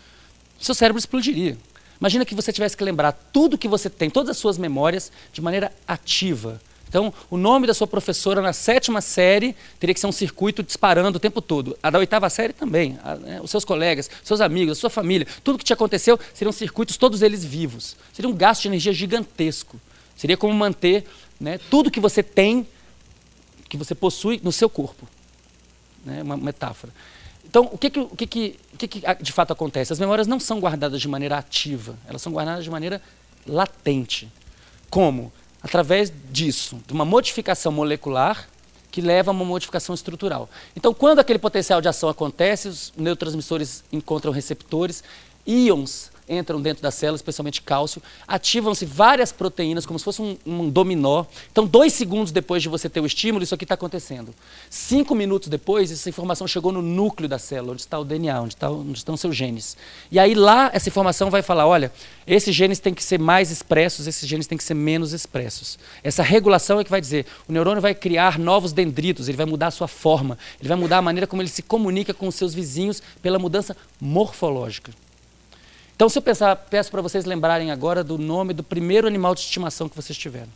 seu cérebro explodiria. Imagina que você tivesse que lembrar tudo que você tem, todas as suas memórias, de maneira ativa. Então, o nome da sua professora na 7ª série teria que ser um circuito disparando o tempo todo. A da 8ª série também. Os seus colegas, seus amigos, a sua família, tudo que te aconteceu seriam circuitos, todos eles vivos. Seria um gasto de energia gigantesco. Seria como manter, né, tudo que você tem, que você possui no seu corpo. Né, uma metáfora. Então, o que de fato acontece? As memórias não são guardadas de maneira ativa, elas são guardadas de maneira latente. Como? Através disso, de uma modificação molecular que leva a uma modificação estrutural. Então, quando aquele potencial de ação acontece, os neurotransmissores encontram receptores, íons entram dentro da célula, especialmente cálcio, ativam-se várias proteínas, como se fosse um dominó. Então, 2 segundos depois de você ter o estímulo, isso aqui está acontecendo. 5 minutos depois, essa informação chegou no núcleo da célula, onde está o DNA, onde estão seus genes. E aí lá, essa informação vai falar, olha, esses genes têm que ser mais expressos, esses genes têm que ser menos expressos. Essa regulação é que vai dizer, o neurônio vai criar novos dendritos, ele vai mudar a sua forma, ele vai mudar a maneira como ele se comunica com os seus vizinhos pela mudança morfológica. Então, se eu peço para vocês lembrarem agora do nome do primeiro animal de estimação que vocês tiveram.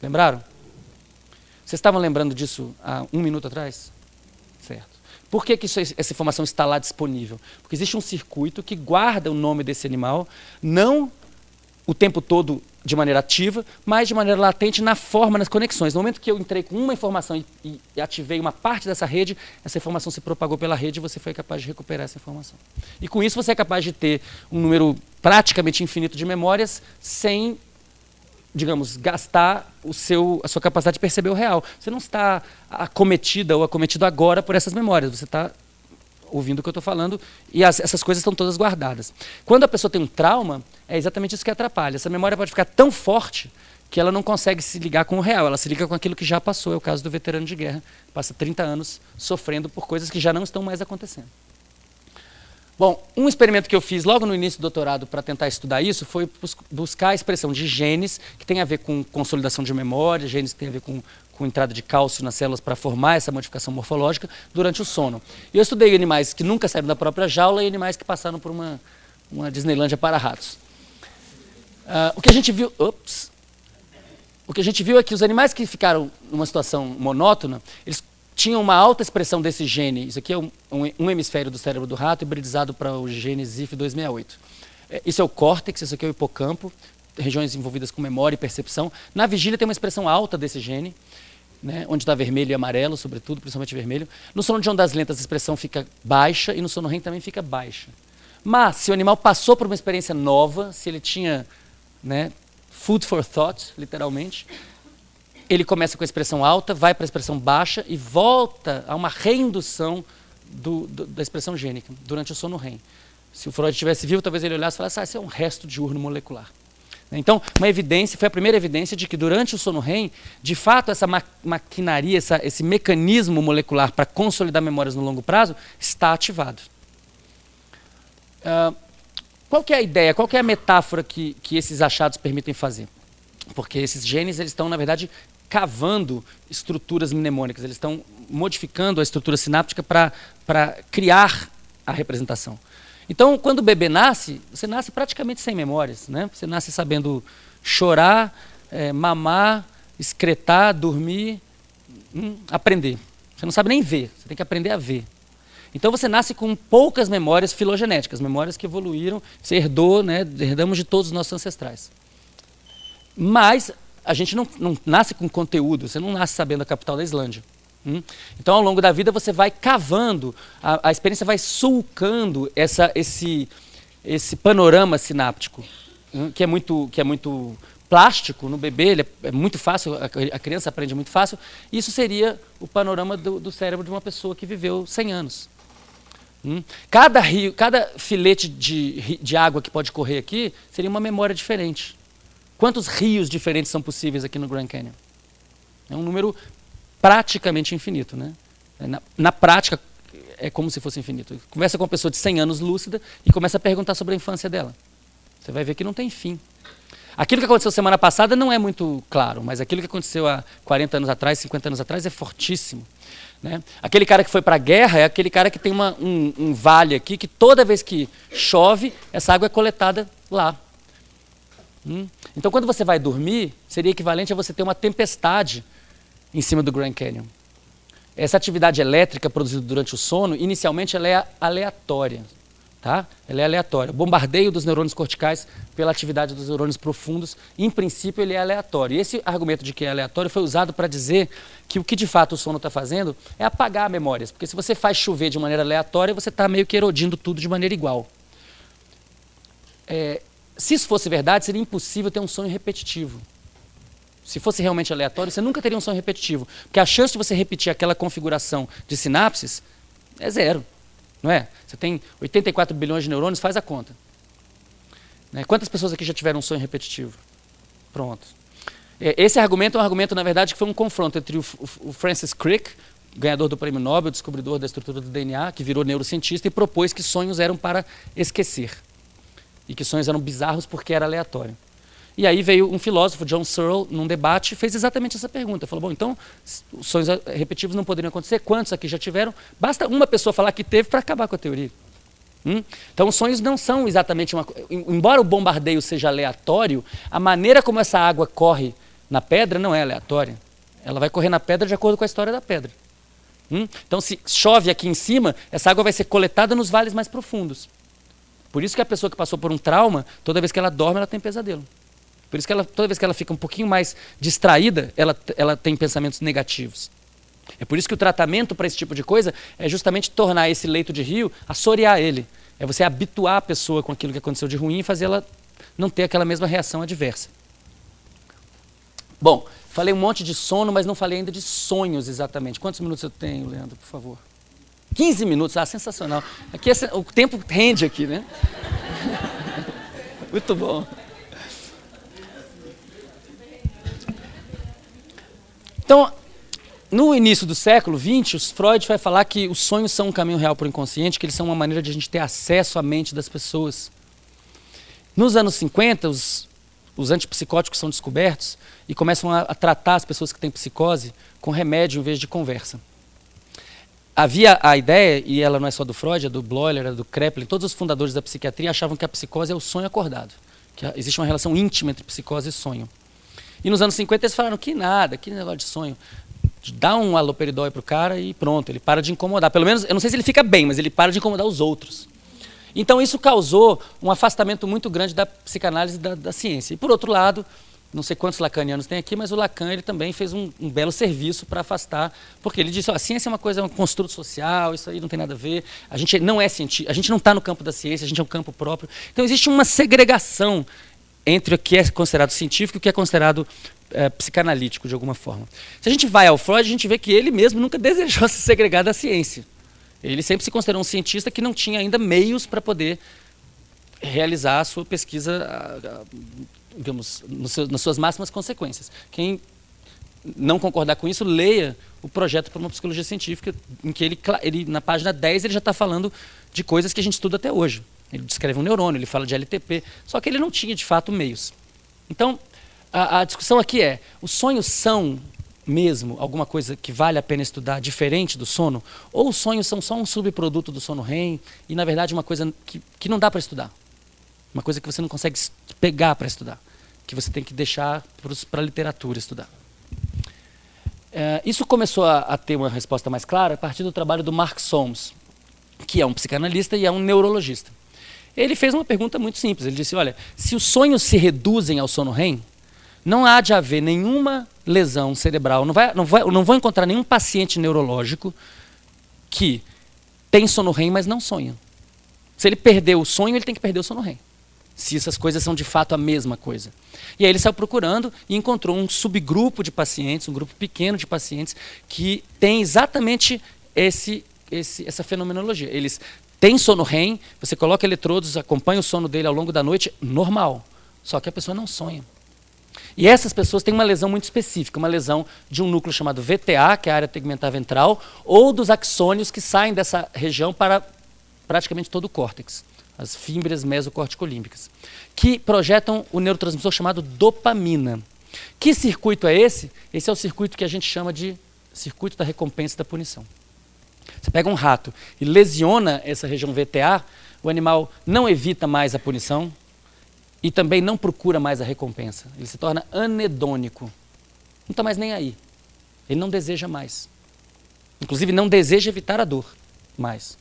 Lembraram? Vocês estavam lembrando disso há 1 minuto atrás? Certo. Por que essa informação está lá disponível? Porque existe um circuito que guarda o nome desse animal, não o tempo todo de maneira ativa, mas de maneira latente na forma, nas conexões. No momento que eu entrei com uma informação e ativei uma parte dessa rede, essa informação se propagou pela rede e você foi capaz de recuperar essa informação. E com isso você é capaz de ter um número praticamente infinito de memórias sem, digamos, gastar a sua capacidade de perceber o real. Você não está acometida ou acometido agora por essas memórias, você está ouvindo o que eu estou falando, e essas coisas estão todas guardadas. Quando a pessoa tem um trauma, é exatamente isso que atrapalha. Essa memória pode ficar tão forte que ela não consegue se ligar com o real, ela se liga com aquilo que já passou. É o caso do veterano de guerra, passa 30 anos sofrendo por coisas que já não estão mais acontecendo. Bom, um experimento que eu fiz logo no início do doutorado para tentar estudar isso foi buscar a expressão de genes que tem a ver com consolidação de memória, genes que tem a ver com entrada de cálcio nas células para formar essa modificação morfológica durante o sono. E eu estudei animais que nunca saíram da própria jaula e animais que passaram por uma Disneylândia para ratos. O que a gente viu é que os animais que ficaram numa situação monótona, eles tinham uma alta expressão desse gene. Isso aqui é um hemisfério do cérebro do rato hibridizado para o gene ZIF268. Isso é o córtex, isso aqui é o hipocampo, regiões envolvidas com memória e percepção. Na vigília tem uma expressão alta desse gene, né, onde está vermelho e amarelo, sobretudo, principalmente vermelho. No sono de ondas lentas a expressão fica baixa e no sono REM também fica baixa. Mas se o animal passou por uma experiência nova, se ele tinha, né, food for thought, literalmente, ele começa com a expressão alta, vai para a expressão baixa e volta a uma reindução da expressão gênica durante o sono REM. Se o Freud estivesse vivo, talvez ele olhasse e falasse, isso é um resto diurno molecular. Então, uma evidência, foi a primeira evidência de que durante o sono REM, de fato, essa maquinaria, esse mecanismo molecular para consolidar memórias no longo prazo está ativado. Qual que é a ideia, qual que é a metáfora que esses achados permitem fazer? Porque esses genes eles estão, na verdade, cavando estruturas mnemônicas, eles estão modificando a estrutura sináptica para criar a representação. Então, quando o bebê nasce, você nasce praticamente sem memórias, né? Você nasce sabendo chorar, mamar, excretar, dormir, aprender. Você não sabe nem ver, você tem que aprender a ver. Então você nasce com poucas memórias filogenéticas, memórias que evoluíram, você herdou, né? Herdamos de todos os nossos ancestrais. Mas a gente não nasce com conteúdo, você não nasce sabendo a capital da Islândia. Então, ao longo da vida, você vai cavando, a experiência vai sulcando esse panorama sináptico, que é muito plástico no bebê, ele é muito fácil, a criança aprende muito fácil. Isso seria o panorama do cérebro de uma pessoa que viveu 100 anos. Cada filete de água que pode correr aqui seria uma memória diferente. Quantos rios diferentes são possíveis aqui no Grand Canyon? É um número praticamente infinito, né? Na prática, é como se fosse infinito. Conversa com uma pessoa de 100 anos lúcida e começa a perguntar sobre a infância dela. Você vai ver que não tem fim. Aquilo que aconteceu semana passada não é muito claro, mas aquilo que aconteceu há 40 anos atrás, 50 anos atrás, é fortíssimo. Né? Aquele cara que foi para a guerra é aquele cara que tem um vale aqui, que toda vez que chove, essa água é coletada lá. Então, quando você vai dormir, seria equivalente a você ter uma tempestade em cima do Grand Canyon. Essa atividade elétrica produzida durante o sono, inicialmente ela é aleatória. Tá? Ela é aleatória. O bombardeio dos neurônios corticais pela atividade dos neurônios profundos, em princípio, ele é aleatório. E esse argumento de que é aleatório foi usado para dizer que o que de fato o sono está fazendo é apagar memórias. Porque se você faz chover de maneira aleatória, você está meio que erodindo tudo de maneira igual. Se isso fosse verdade, seria impossível ter um sonho repetitivo. Se fosse realmente aleatório, você nunca teria um sonho repetitivo. Porque a chance de você repetir aquela configuração de sinapses é zero. Não é? Você tem 84 bilhões de neurônios, faz a conta. Né? Quantas pessoas aqui já tiveram um sonho repetitivo? Pronto. Esse argumento é um argumento, na verdade, que foi um confronto entre o Francis Crick, ganhador do Prêmio Nobel, descobridor da estrutura do DNA, que virou neurocientista e propôs que sonhos eram para esquecer. E que sonhos eram bizarros porque era aleatório. E aí veio um filósofo, John Searle, num debate, e fez exatamente essa pergunta. Falou, bom, então, os sonhos repetitivos não poderiam acontecer, quantos aqui já tiveram? Basta uma pessoa falar que teve para acabar com a teoria. Então, os sonhos não são exatamente uma coisa. Embora o bombardeio seja aleatório, a maneira como essa água corre na pedra não é aleatória. Ela vai correr na pedra de acordo com a história da pedra. Então, se chove aqui em cima, essa água vai ser coletada nos vales mais profundos. Por isso que a pessoa que passou por um trauma, toda vez que ela dorme, ela tem pesadelo. Por isso que toda vez que ela fica um pouquinho mais distraída, ela tem pensamentos negativos. É por isso que o tratamento para esse tipo de coisa é justamente tornar esse leito de rio, assorear ele. É você habituar a pessoa com aquilo que aconteceu de ruim e fazer ela não ter aquela mesma reação adversa. Bom, falei um monte de sono, mas não falei ainda de sonhos exatamente. Quantos minutos eu tenho, Leandro, por favor? 15 minutos, sensacional. Aqui o tempo rende aqui, né? Muito bom. Então, no início do século XX, Freud vai falar que os sonhos são um caminho real para o inconsciente, que eles são uma maneira de a gente ter acesso à mente das pessoas. Nos anos 50, os antipsicóticos são descobertos e começam a tratar as pessoas que têm psicose com remédio em vez de conversa. Havia a ideia, e ela não é só do Freud, é do Bloiler, é do Kraepelin, todos os fundadores da psiquiatria achavam que a psicose é o sonho acordado, que existe uma relação íntima entre psicose e sonho. E nos anos 50 eles falaram que nada, que negócio de sonho. Dá um haloperidol para o cara e pronto, ele para de incomodar. Pelo menos, eu não sei se ele fica bem, mas ele para de incomodar os outros. Então isso causou um afastamento muito grande da psicanálise e da ciência. E por outro lado, não sei quantos lacanianos tem aqui, mas o Lacan ele também fez um belo serviço para afastar, porque ele disse, a ciência é uma coisa, é um construto social, isso aí não tem nada a ver, a gente não é cientista, a gente não está no campo da ciência, a gente é um campo próprio. Então existe uma segregação entre o que é considerado científico e o que é considerado psicanalítico, de alguma forma. Se a gente vai ao Freud, a gente vê que ele mesmo nunca desejou se segregar da ciência. Ele sempre se considerou um cientista que não tinha ainda meios para poder realizar a sua pesquisa, digamos, nas suas máximas consequências. Quem não concordar com isso, leia o projeto para uma psicologia científica, em que ele na página 10, ele já está falando de coisas que a gente estuda até hoje. Ele descreve um neurônio, ele fala de LTP, só que ele não tinha, de fato, meios. Então, a discussão aqui é, os sonhos são mesmo alguma coisa que vale a pena estudar diferente do sono? Ou os sonhos são só um subproduto do sono REM e, na verdade, uma coisa que não dá para estudar? Uma coisa que você não consegue pegar para estudar, que você tem que deixar para a literatura estudar. Isso começou a ter uma resposta mais clara a partir do trabalho do Mark Solms, que é um psicanalista e é um neurologista. Ele fez uma pergunta muito simples. Ele disse, olha, se os sonhos se reduzem ao sono REM, não há de haver nenhuma lesão cerebral, não vou encontrar nenhum paciente neurológico que tem sono REM, mas não sonha. Se ele perder o sonho, ele tem que perder o sono REM. Se essas coisas são de fato a mesma coisa. E aí ele saiu procurando e encontrou um subgrupo de pacientes, um grupo pequeno de pacientes, que tem exatamente essa fenomenologia. Eles têm sono REM, você coloca eletrodos, acompanha o sono dele ao longo da noite, normal. Só que a pessoa não sonha. E essas pessoas têm uma lesão muito específica, uma lesão de um núcleo chamado VTA, que é a área tegmentar ventral, ou dos axônios que saem dessa região para praticamente todo o córtex, as fímbrias mesocorticolímbicas, que projetam o neurotransmissor chamado dopamina. Que circuito é esse? Esse é o circuito que a gente chama de circuito da recompensa e da punição. Você pega um rato e lesiona essa região VTA, o animal não evita mais a punição e também não procura mais a recompensa. Ele se torna anedônico. Não está mais nem aí. Ele não deseja mais. Inclusive, não deseja evitar a dor mais.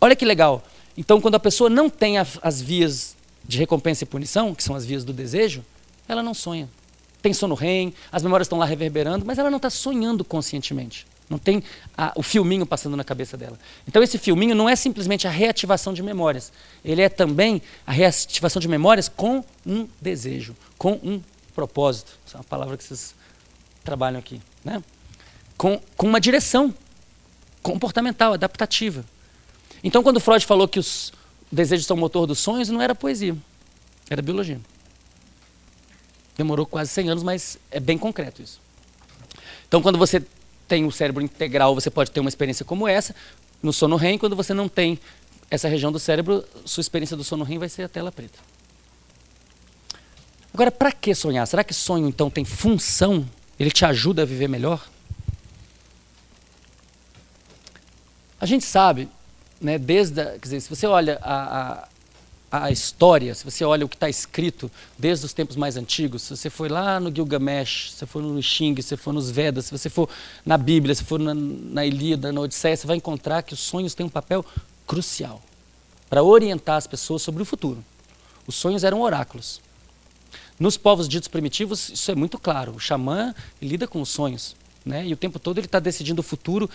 Olha que legal. Então, quando a pessoa não tem as vias de recompensa e punição, que são as vias do desejo, ela não sonha. Tem sono REM, as memórias estão lá reverberando, mas ela não está sonhando conscientemente. Não tem o filminho passando na cabeça dela. Então esse filminho não é simplesmente a reativação de memórias. Ele é também a reativação de memórias com um desejo, com um propósito. Essa é uma palavra que vocês trabalham aqui. Né? Com uma direção comportamental, adaptativa. Então quando Freud falou que os desejos são o motor dos sonhos, não era poesia, era biologia. Demorou quase 100 anos, mas é bem concreto isso. Então quando você tem o cérebro integral, você pode ter uma experiência como essa, no sono REM. Quando você não tem essa região do cérebro, sua experiência do sono REM vai ser a tela preta. Agora, para que sonhar? Será que sonho, então, tem função? Ele te ajuda a viver melhor? A gente sabe, né, quer dizer, se você olha a história, se você olha o que está escrito desde os tempos mais antigos, se você for lá no Gilgamesh, se você for no Xing, se você for nos Vedas, se você for na Bíblia, se for na Ilíada, na Odisseia, você vai encontrar que os sonhos têm um papel crucial para orientar as pessoas sobre o futuro. Os sonhos eram oráculos. Nos povos ditos primitivos, isso é muito claro. O xamã lida com os sonhos, né? E o tempo todo ele está decidindo o futuro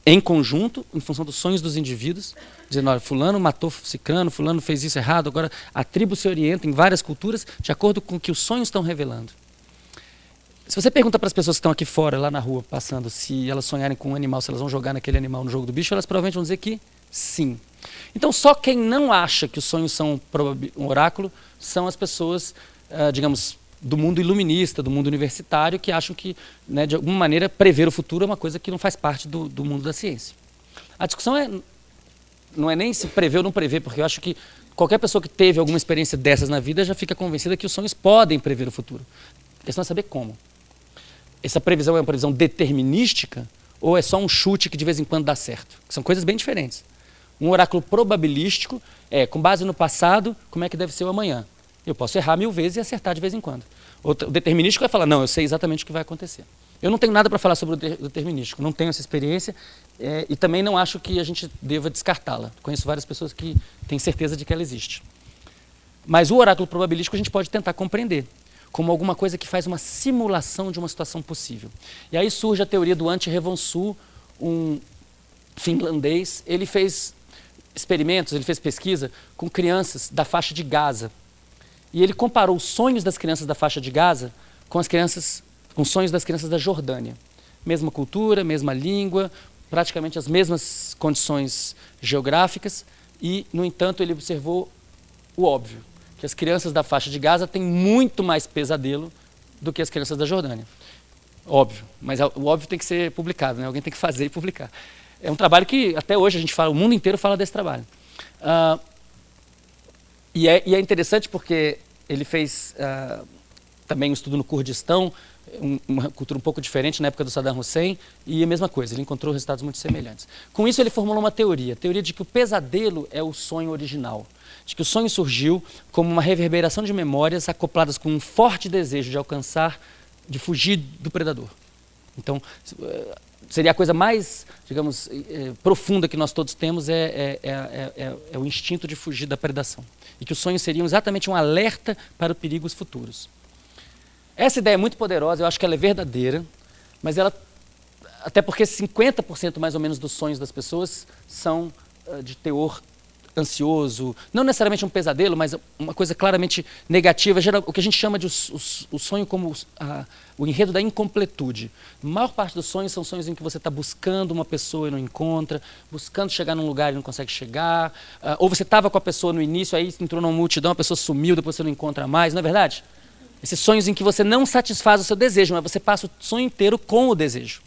em conjunto, em função dos sonhos dos indivíduos, dizendo, olha, fulano matou cicrano, fulano fez isso errado, agora a tribo se orienta em várias culturas de acordo com o que os sonhos estão revelando. Se você pergunta para as pessoas que estão aqui fora, lá na rua, passando, se elas sonharem com um animal, se elas vão jogar naquele animal no jogo do bicho, elas provavelmente vão dizer que sim. Então só quem não acha que os sonhos são um oráculo são as pessoas, digamos, do mundo iluminista, do mundo universitário, que acham que, né, de alguma maneira, prever o futuro é uma coisa que não faz parte do mundo da ciência. A discussão não é nem se prever ou não prever, porque eu acho que qualquer pessoa que teve alguma experiência dessas na vida já fica convencida que os sonhos podem prever o futuro. A questão é saber como. Essa previsão é uma previsão determinística ou é só um chute que de vez em quando dá certo? Que são coisas bem diferentes. Um oráculo probabilístico é, com base no passado, como é que deve ser o amanhã. Eu posso errar 1000 vezes e acertar de vez em quando. O determinístico vai falar, não, eu sei exatamente o que vai acontecer. Eu não tenho nada para falar sobre o determinístico, não tenho essa experiência e também não acho que a gente deva descartá-la. Conheço várias pessoas que têm certeza de que ela existe. Mas o oráculo probabilístico a gente pode tentar compreender como alguma coisa que faz uma simulação de uma situação possível. E aí surge a teoria do Antti Revonsuur, um finlandês. Ele fez experimentos, ele fez pesquisa com crianças da faixa de Gaza. E ele comparou os sonhos das crianças da faixa de Gaza com os sonhos das crianças da Jordânia. Mesma cultura, mesma língua, praticamente as mesmas condições geográficas e, no entanto, ele observou o óbvio, que as crianças da faixa de Gaza têm muito mais pesadelo do que as crianças da Jordânia. Óbvio, mas o óbvio tem que ser publicado, né? Alguém tem que fazer e publicar. É um trabalho que até hoje a gente fala, o mundo inteiro fala desse trabalho. E é interessante porque ele fez também um estudo no Kurdistão, uma cultura um pouco diferente na época do Saddam Hussein, e a mesma coisa, ele encontrou resultados muito semelhantes. Com isso ele formulou uma teoria, a teoria de que o pesadelo é o sonho original, de que o sonho surgiu como uma reverberação de memórias acopladas com um forte desejo de alcançar, de fugir do predador. Então, seria a coisa mais, digamos, profunda que nós todos temos é o instinto de fugir da predação. E que os sonhos seriam exatamente um alerta para perigos futuros. Essa ideia é muito poderosa, eu acho que ela é verdadeira, mas ela, até porque 50% mais ou menos dos sonhos das pessoas são de teor ansioso, não necessariamente um pesadelo, mas uma coisa claramente negativa, o que a gente chama de o sonho como o enredo da incompletude. A maior parte dos sonhos são sonhos em que você está buscando uma pessoa e não encontra, buscando chegar num lugar e não consegue chegar, ou você estava com a pessoa no início, aí entrou numa multidão, a pessoa sumiu, depois você não encontra mais, não é verdade? Esses sonhos em que você não satisfaz o seu desejo, mas você passa o sonho inteiro com o desejo.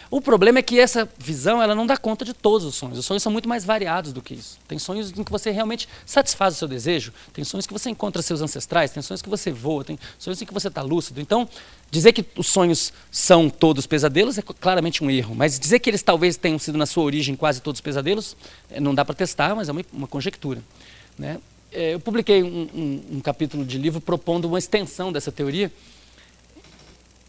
O problema é que essa visão ela não dá conta de todos os sonhos. Os sonhos são muito mais variados do que isso. Tem sonhos em que você realmente satisfaz o seu desejo, tem sonhos que você encontra seus ancestrais, tem sonhos que você voa, tem sonhos em que você está lúcido. Então, dizer que os sonhos são todos pesadelos é claramente um erro, mas dizer que eles talvez tenham sido na sua origem quase todos pesadelos, não dá para testar, mas é uma conjectura, né? Eu publiquei um capítulo de livro propondo uma extensão dessa teoria,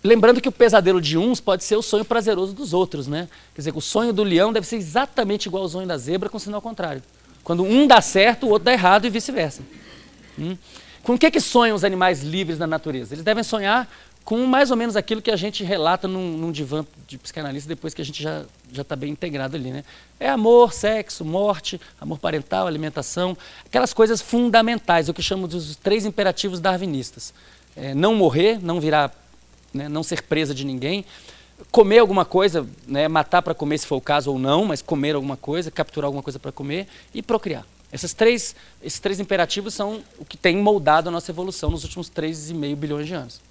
lembrando que o pesadelo de uns pode ser o sonho prazeroso dos outros, né? Quer dizer, que o sonho do leão deve ser exatamente igual ao sonho da zebra, com sinal contrário. Quando um dá certo, o outro dá errado e vice-versa. Com o que sonham os animais livres na natureza? Eles devem sonhar com mais ou menos aquilo que a gente relata num divã de psicanalista depois que a gente já está bem integrado ali, né? É amor, sexo, morte, amor parental, alimentação, aquelas coisas fundamentais, o que chamamos dos 3 imperativos darwinistas. Não morrer, não virar, né, não ser presa de ninguém, comer alguma coisa, né, matar para comer se for o caso ou não, mas comer alguma coisa, capturar alguma coisa para comer e procriar. Esses três imperativos são o que tem moldado a nossa evolução nos últimos 3,5 bilhões de anos.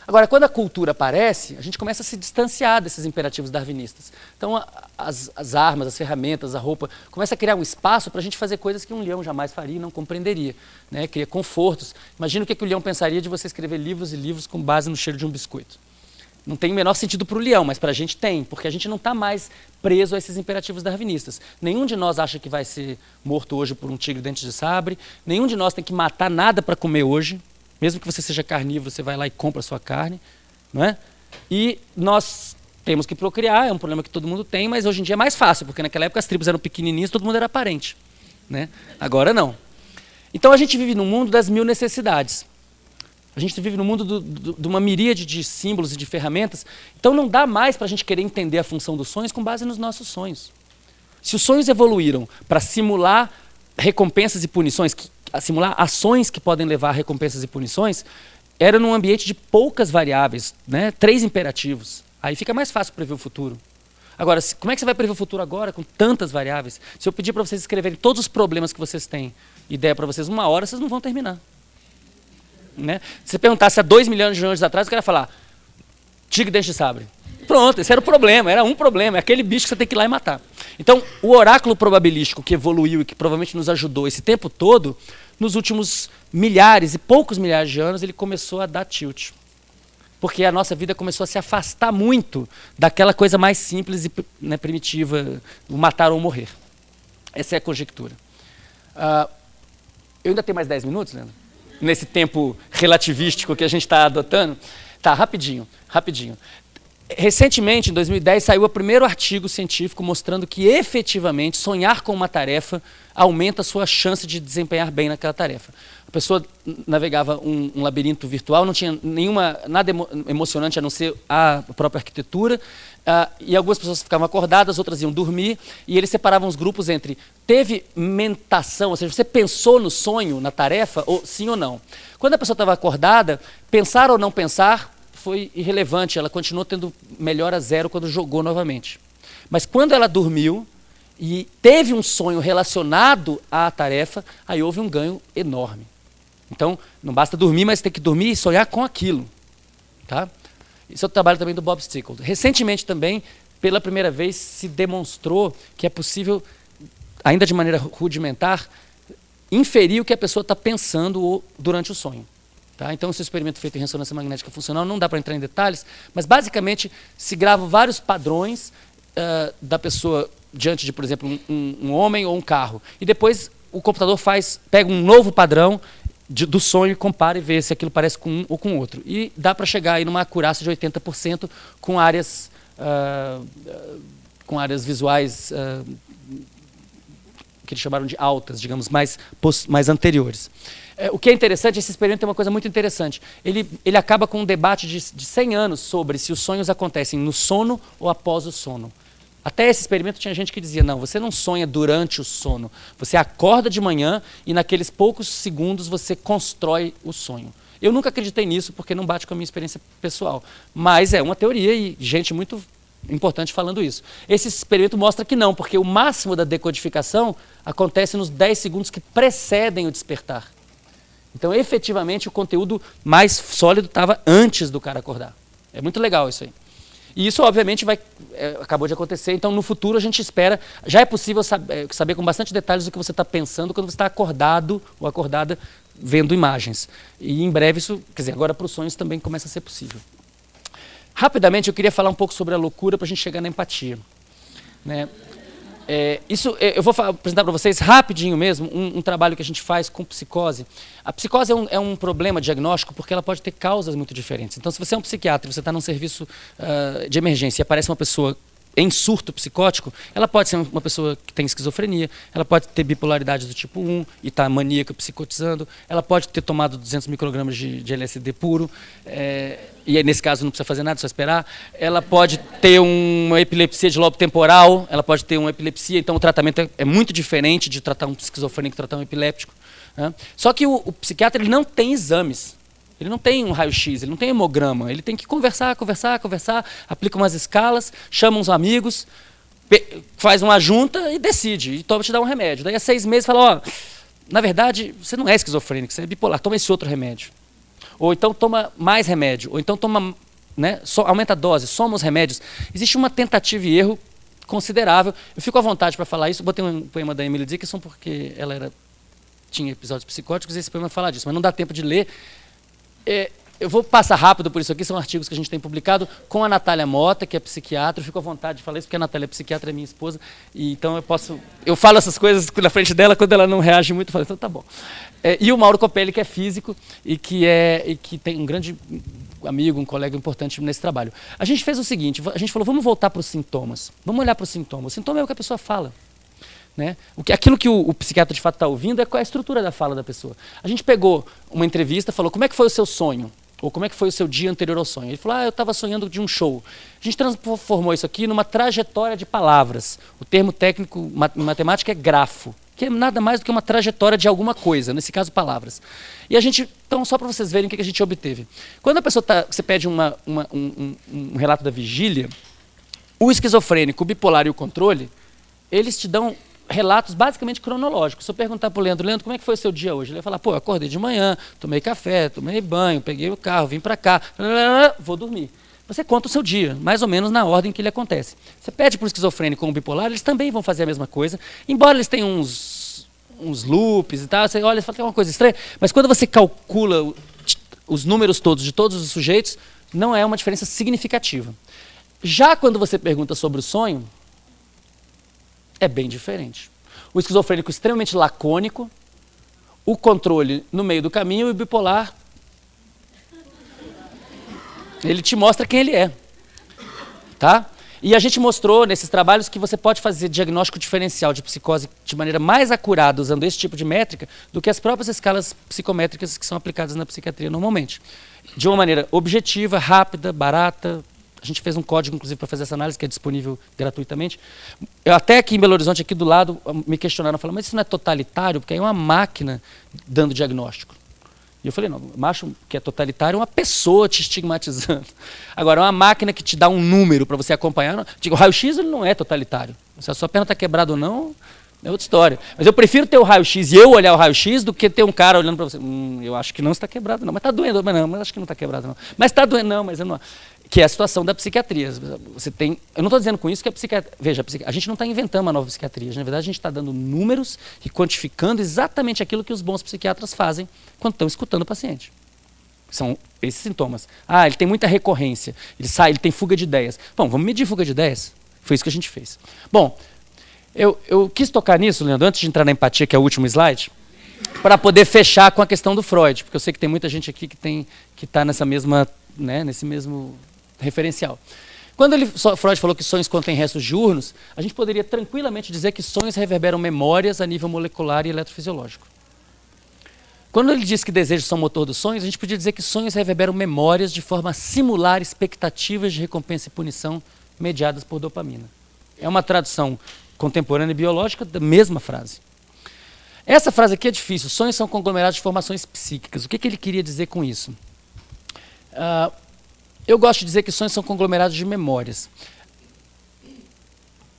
Agora, quando a cultura aparece, a gente começa a se distanciar desses imperativos darwinistas. Então, as armas, as ferramentas, a roupa, começa a criar um espaço para a gente fazer coisas que um leão jamais faria e não compreenderia, né? Cria confortos. Imagina o que o leão pensaria de você escrever livros e livros com base no cheiro de um biscoito. Não tem o menor sentido para o leão, mas para a gente tem, porque a gente não está mais preso a esses imperativos darwinistas. Nenhum de nós acha que vai ser morto hoje por um tigre dente de sabre, nenhum de nós tem que matar nada para comer hoje. Mesmo que você seja carnívoro, você vai lá e compra a sua carne, não é? E nós temos que procriar, é um problema que todo mundo tem, mas hoje em dia é mais fácil, porque naquela época as tribos eram pequenininhas, todo mundo era parente, né? Agora não. Então a gente vive num mundo das 1000 necessidades. A gente vive num mundo de uma miríade de símbolos e de ferramentas, então não dá mais para a gente querer entender a função dos sonhos com base nos nossos sonhos. Se os sonhos evoluíram para simular recompensas e punições, a simular ações que podem levar a recompensas e punições, era num ambiente de poucas variáveis, né? 3 imperativos. Aí fica mais fácil prever o futuro. Agora, como é que você vai prever o futuro agora com tantas variáveis? Se eu pedir para vocês escreverem todos os problemas que vocês têm e der para vocês 1 hora, vocês não vão terminar. Né? Se você perguntasse há 2 milhões de anos atrás, eu queria falar tigre dente de sabre. Pronto, esse era o problema, era um problema, é aquele bicho que você tem que ir lá e matar. Então, o oráculo probabilístico que evoluiu e que provavelmente nos ajudou esse tempo todo, nos últimos milhares e poucos milhares de anos, ele começou a dar tilt. Porque a nossa vida começou a se afastar muito daquela coisa mais simples e, né, primitiva, o matar ou morrer. Essa é a conjectura. Eu ainda tenho mais 10 minutos, Leandro? Nesse tempo relativístico que a gente está adotando? Tá, rapidinho. Recentemente, em 2010, saiu o primeiro artigo científico mostrando que, efetivamente, sonhar com uma tarefa aumenta a sua chance de desempenhar bem naquela tarefa. A pessoa navegava um labirinto virtual, não tinha nada emocionante a não ser a própria arquitetura, e algumas pessoas ficavam acordadas, outras iam dormir, e eles separavam os grupos entre teve mentação, ou seja, você pensou no sonho, na tarefa, ou sim ou não. Quando a pessoa estava acordada, pensar ou não pensar foi irrelevante, ela continuou tendo melhora 0 quando jogou novamente. Mas quando ela dormiu e teve um sonho relacionado à tarefa, aí houve um ganho enorme. Então, não basta dormir, mas tem que dormir e sonhar com aquilo. Tá? Esse é o trabalho também do Bob Stickle. Recentemente também, pela primeira vez, se demonstrou que é possível, ainda de maneira rudimentar, inferir o que a pessoa está pensando durante o sonho. Tá? Então, esse experimento feito em ressonância magnética funcional não dá para entrar em detalhes, mas basicamente se gravam vários padrões da pessoa diante de, por exemplo, um homem ou um carro. E depois o computador pega um novo padrão do sonho e compara e vê se aquilo parece com um ou com outro. E dá para chegar aí numa acurácia de 80% com áreas visuais que eles chamaram de altas, digamos, mais anteriores. O que é interessante, esse experimento tem uma coisa muito interessante. Ele acaba com um debate de 100 anos sobre se os sonhos acontecem no sono ou após o sono. Até esse experimento tinha gente que dizia, não, você não sonha durante o sono. Você acorda de manhã e naqueles poucos segundos você constrói o sonho. Eu nunca acreditei nisso porque não bate com a minha experiência pessoal. Mas é uma teoria e gente muito importante falando isso. Esse experimento mostra que não, porque o máximo da decodificação acontece nos 10 segundos que precedem o despertar. Então, efetivamente, o conteúdo mais sólido estava antes do cara acordar. É muito legal isso aí. E isso, obviamente, acabou de acontecer, então no futuro a gente espera, já é possível saber com bastante detalhes o que você está pensando quando você está acordado ou acordada vendo imagens. E em breve isso, quer dizer, agora para os sonhos também começa a ser possível. Rapidamente eu queria falar um pouco sobre a loucura para a gente chegar na empatia. Né? Eu vou apresentar para vocês rapidinho mesmo um trabalho que a gente faz com psicose. A psicose é um problema diagnóstico porque ela pode ter causas muito diferentes. Então, se você é um psiquiatra e você está num serviço de emergência e aparece uma pessoa em surto psicótico, ela pode ser uma pessoa que tem esquizofrenia, ela pode ter bipolaridade do tipo 1 e está maníaca, psicotizando, ela pode ter tomado 200 microgramas de LSD puro, e aí, nesse caso não precisa fazer nada, só esperar. Ela pode ter uma epilepsia de lobo temporal, ela pode ter uma epilepsia, então o tratamento é muito diferente de tratar um esquizofrênico e tratar um epiléptico. Né? Só que o psiquiatra ele não tem exames. Ele não tem um raio-x, ele não tem hemograma, ele tem que conversar, aplica umas escalas, chama uns amigos, faz uma junta e decide, e te dá um remédio. Daí a 6 meses fala, na verdade, você não é esquizofrênico, você é bipolar, toma esse outro remédio. Ou então toma mais remédio, ou então toma, né, aumenta a dose, soma os remédios. Existe uma tentativa e erro considerável. Eu fico à vontade para falar isso, botei um poema da Emily Dickinson porque ela tinha episódios psicóticos e esse poema fala disso, mas não dá tempo de ler. Eu vou passar rápido por isso aqui, são artigos que a gente tem publicado com a Natália Mota, que é psiquiatra. Eu fico à vontade de falar isso, porque a Natália é psiquiatra, é minha esposa, e então eu falo essas coisas na frente dela, quando ela não reage muito, eu falo, então tá bom. E o Mauro Copelli, que é físico e que tem um grande amigo, um colega importante nesse trabalho. A gente fez o seguinte, a gente falou, vamos voltar para os sintomas, vamos olhar para os sintomas. O sintoma é o que a pessoa fala. Né? Aquilo que o psiquiatra de fato está ouvindo é qual é a estrutura da fala da pessoa. A gente pegou uma entrevista, falou, como é que foi o seu sonho? Ou como é que foi o seu dia anterior ao sonho? Ele falou, eu estava sonhando de um show. A gente transformou isso aqui numa trajetória de palavras. O termo técnico em matemática é grafo, que é nada mais do que uma trajetória de alguma coisa, nesse caso palavras. E a gente, então só para vocês verem o que a gente obteve. Quando a pessoa você pede um relato da vigília, o esquizofrênico, o bipolar e o controle, eles te dão relatos basicamente cronológicos. Se eu perguntar para o Leandro, como é que foi o seu dia hoje? Ele vai falar, eu acordei de manhã, tomei café, tomei banho, peguei o carro, vim para cá, vou dormir. Você conta o seu dia, mais ou menos na ordem que ele acontece. Você pede para o esquizofrênico ou o bipolar, eles também vão fazer a mesma coisa, embora eles tenham uns loops e tal, você olha e fala que é uma coisa estranha, mas quando você calcula os números todos de todos os sujeitos, não é uma diferença significativa. Já quando você pergunta sobre o sonho, é bem diferente. O esquizofrênico extremamente lacônico, o controle no meio do caminho e o bipolar, ele te mostra quem ele é. Tá? E a gente mostrou nesses trabalhos que você pode fazer diagnóstico diferencial de psicose de maneira mais acurada usando esse tipo de métrica do que as próprias escalas psicométricas que são aplicadas na psiquiatria normalmente. De uma maneira objetiva, rápida, barata. A gente fez um código, inclusive, para fazer essa análise, que é disponível gratuitamente. Eu até aqui em Belo Horizonte, aqui do lado, me questionaram, falaram, mas isso não é totalitário? Porque aí é uma máquina dando diagnóstico. E eu falei, não, eu acho que é totalitário uma pessoa te estigmatizando. Agora, uma máquina que te dá um número para você acompanhar, o raio-x ele não é totalitário. Se a sua perna está quebrada ou não, é outra história. Mas eu prefiro ter o raio-x e eu olhar o raio-x do que ter um cara olhando para você. Eu acho que não está quebrado, não. Mas está doendo. Mas acho que não está quebrado, não. Mas está doendo, não, mas eu não. Que é a situação da psiquiatria. Você tem, eu não estou dizendo com isso que a psiquiatria... Veja, a gente não está inventando uma nova psiquiatria. Na verdade, a gente está dando números e quantificando exatamente aquilo que os bons psiquiatras fazem quando estão escutando o paciente. São esses sintomas. Ele tem muita recorrência. Ele tem fuga de ideias. Bom, vamos medir fuga de ideias. Foi isso que a gente fez. Bom, eu quis tocar nisso, Leandro, antes de entrar na empatia, que é o último slide, para poder fechar com a questão do Freud, porque eu sei que tem muita gente aqui que está nessa mesma, né, nesse mesmo referencial. Quando Freud falou que sonhos contêm restos diurnos, a gente poderia tranquilamente dizer que sonhos reverberam memórias a nível molecular e eletrofisiológico. Quando ele diz que desejos são motor dos sonhos, a gente podia dizer que sonhos reverberam memórias de forma a simular expectativas de recompensa e punição mediadas por dopamina. É uma tradução contemporânea e biológica da mesma frase. Essa frase aqui é difícil. Sonhos são conglomerados de formações psíquicas. O que ele queria dizer com isso? Eu gosto de dizer que sonhos são conglomerados de memórias.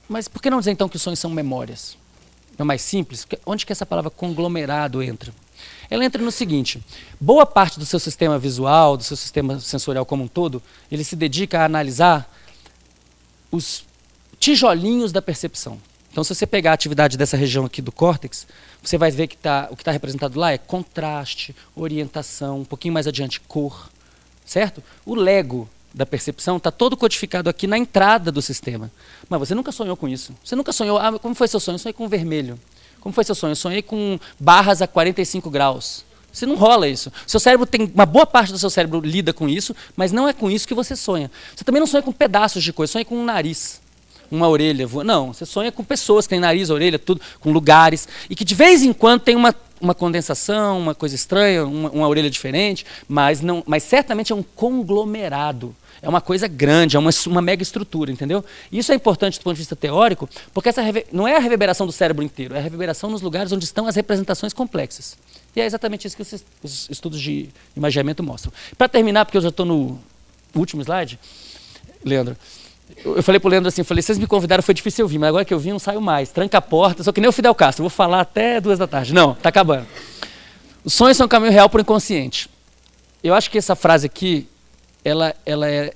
Mas por que não dizer então que os sonhos são memórias? É mais simples? Onde que essa palavra conglomerado entra? Ela entra no seguinte: boa parte do seu sistema visual, do seu sistema sensorial como um todo, ele se dedica a analisar os tijolinhos da percepção. Então, se você pegar a atividade dessa região aqui do córtex, você vai ver que o que está representado lá é contraste, orientação, um pouquinho mais adiante, cor, certo? O Lego da percepção está todo codificado aqui na entrada do sistema. Mas você nunca sonhou com isso. Você nunca sonhou, como foi seu sonho? Eu sonhei com vermelho. Como foi seu sonho? Eu sonhei com barras a 45 graus. Você não rola isso. Seu cérebro tem, uma boa parte do seu cérebro lida com isso, mas não é com isso que você sonha. Você também não sonha com pedaços de coisa, sonha com um nariz, uma orelha. Não, você sonha com pessoas que têm nariz, orelha, tudo, com lugares, e que de vez em quando tem uma condensação, uma coisa estranha, uma orelha diferente, mas certamente é um conglomerado. É uma coisa grande, é uma mega estrutura, entendeu? Isso é importante do ponto de vista teórico, porque essa não é a reverberação do cérebro inteiro, é a reverberação nos lugares onde estão as representações complexas. E é exatamente isso que os estudos de imaginamento mostram. Para terminar, porque eu já estou no último slide, Leandro, eu falei para o Leandro assim, vocês me convidaram, foi difícil eu vir, mas agora que eu vim não saio mais, tranca a porta, sou que nem o Fidel Castro, vou falar até 2 da tarde. Não, está acabando. Os sonhos são um caminho real para o inconsciente. Eu acho que essa frase aqui, ela é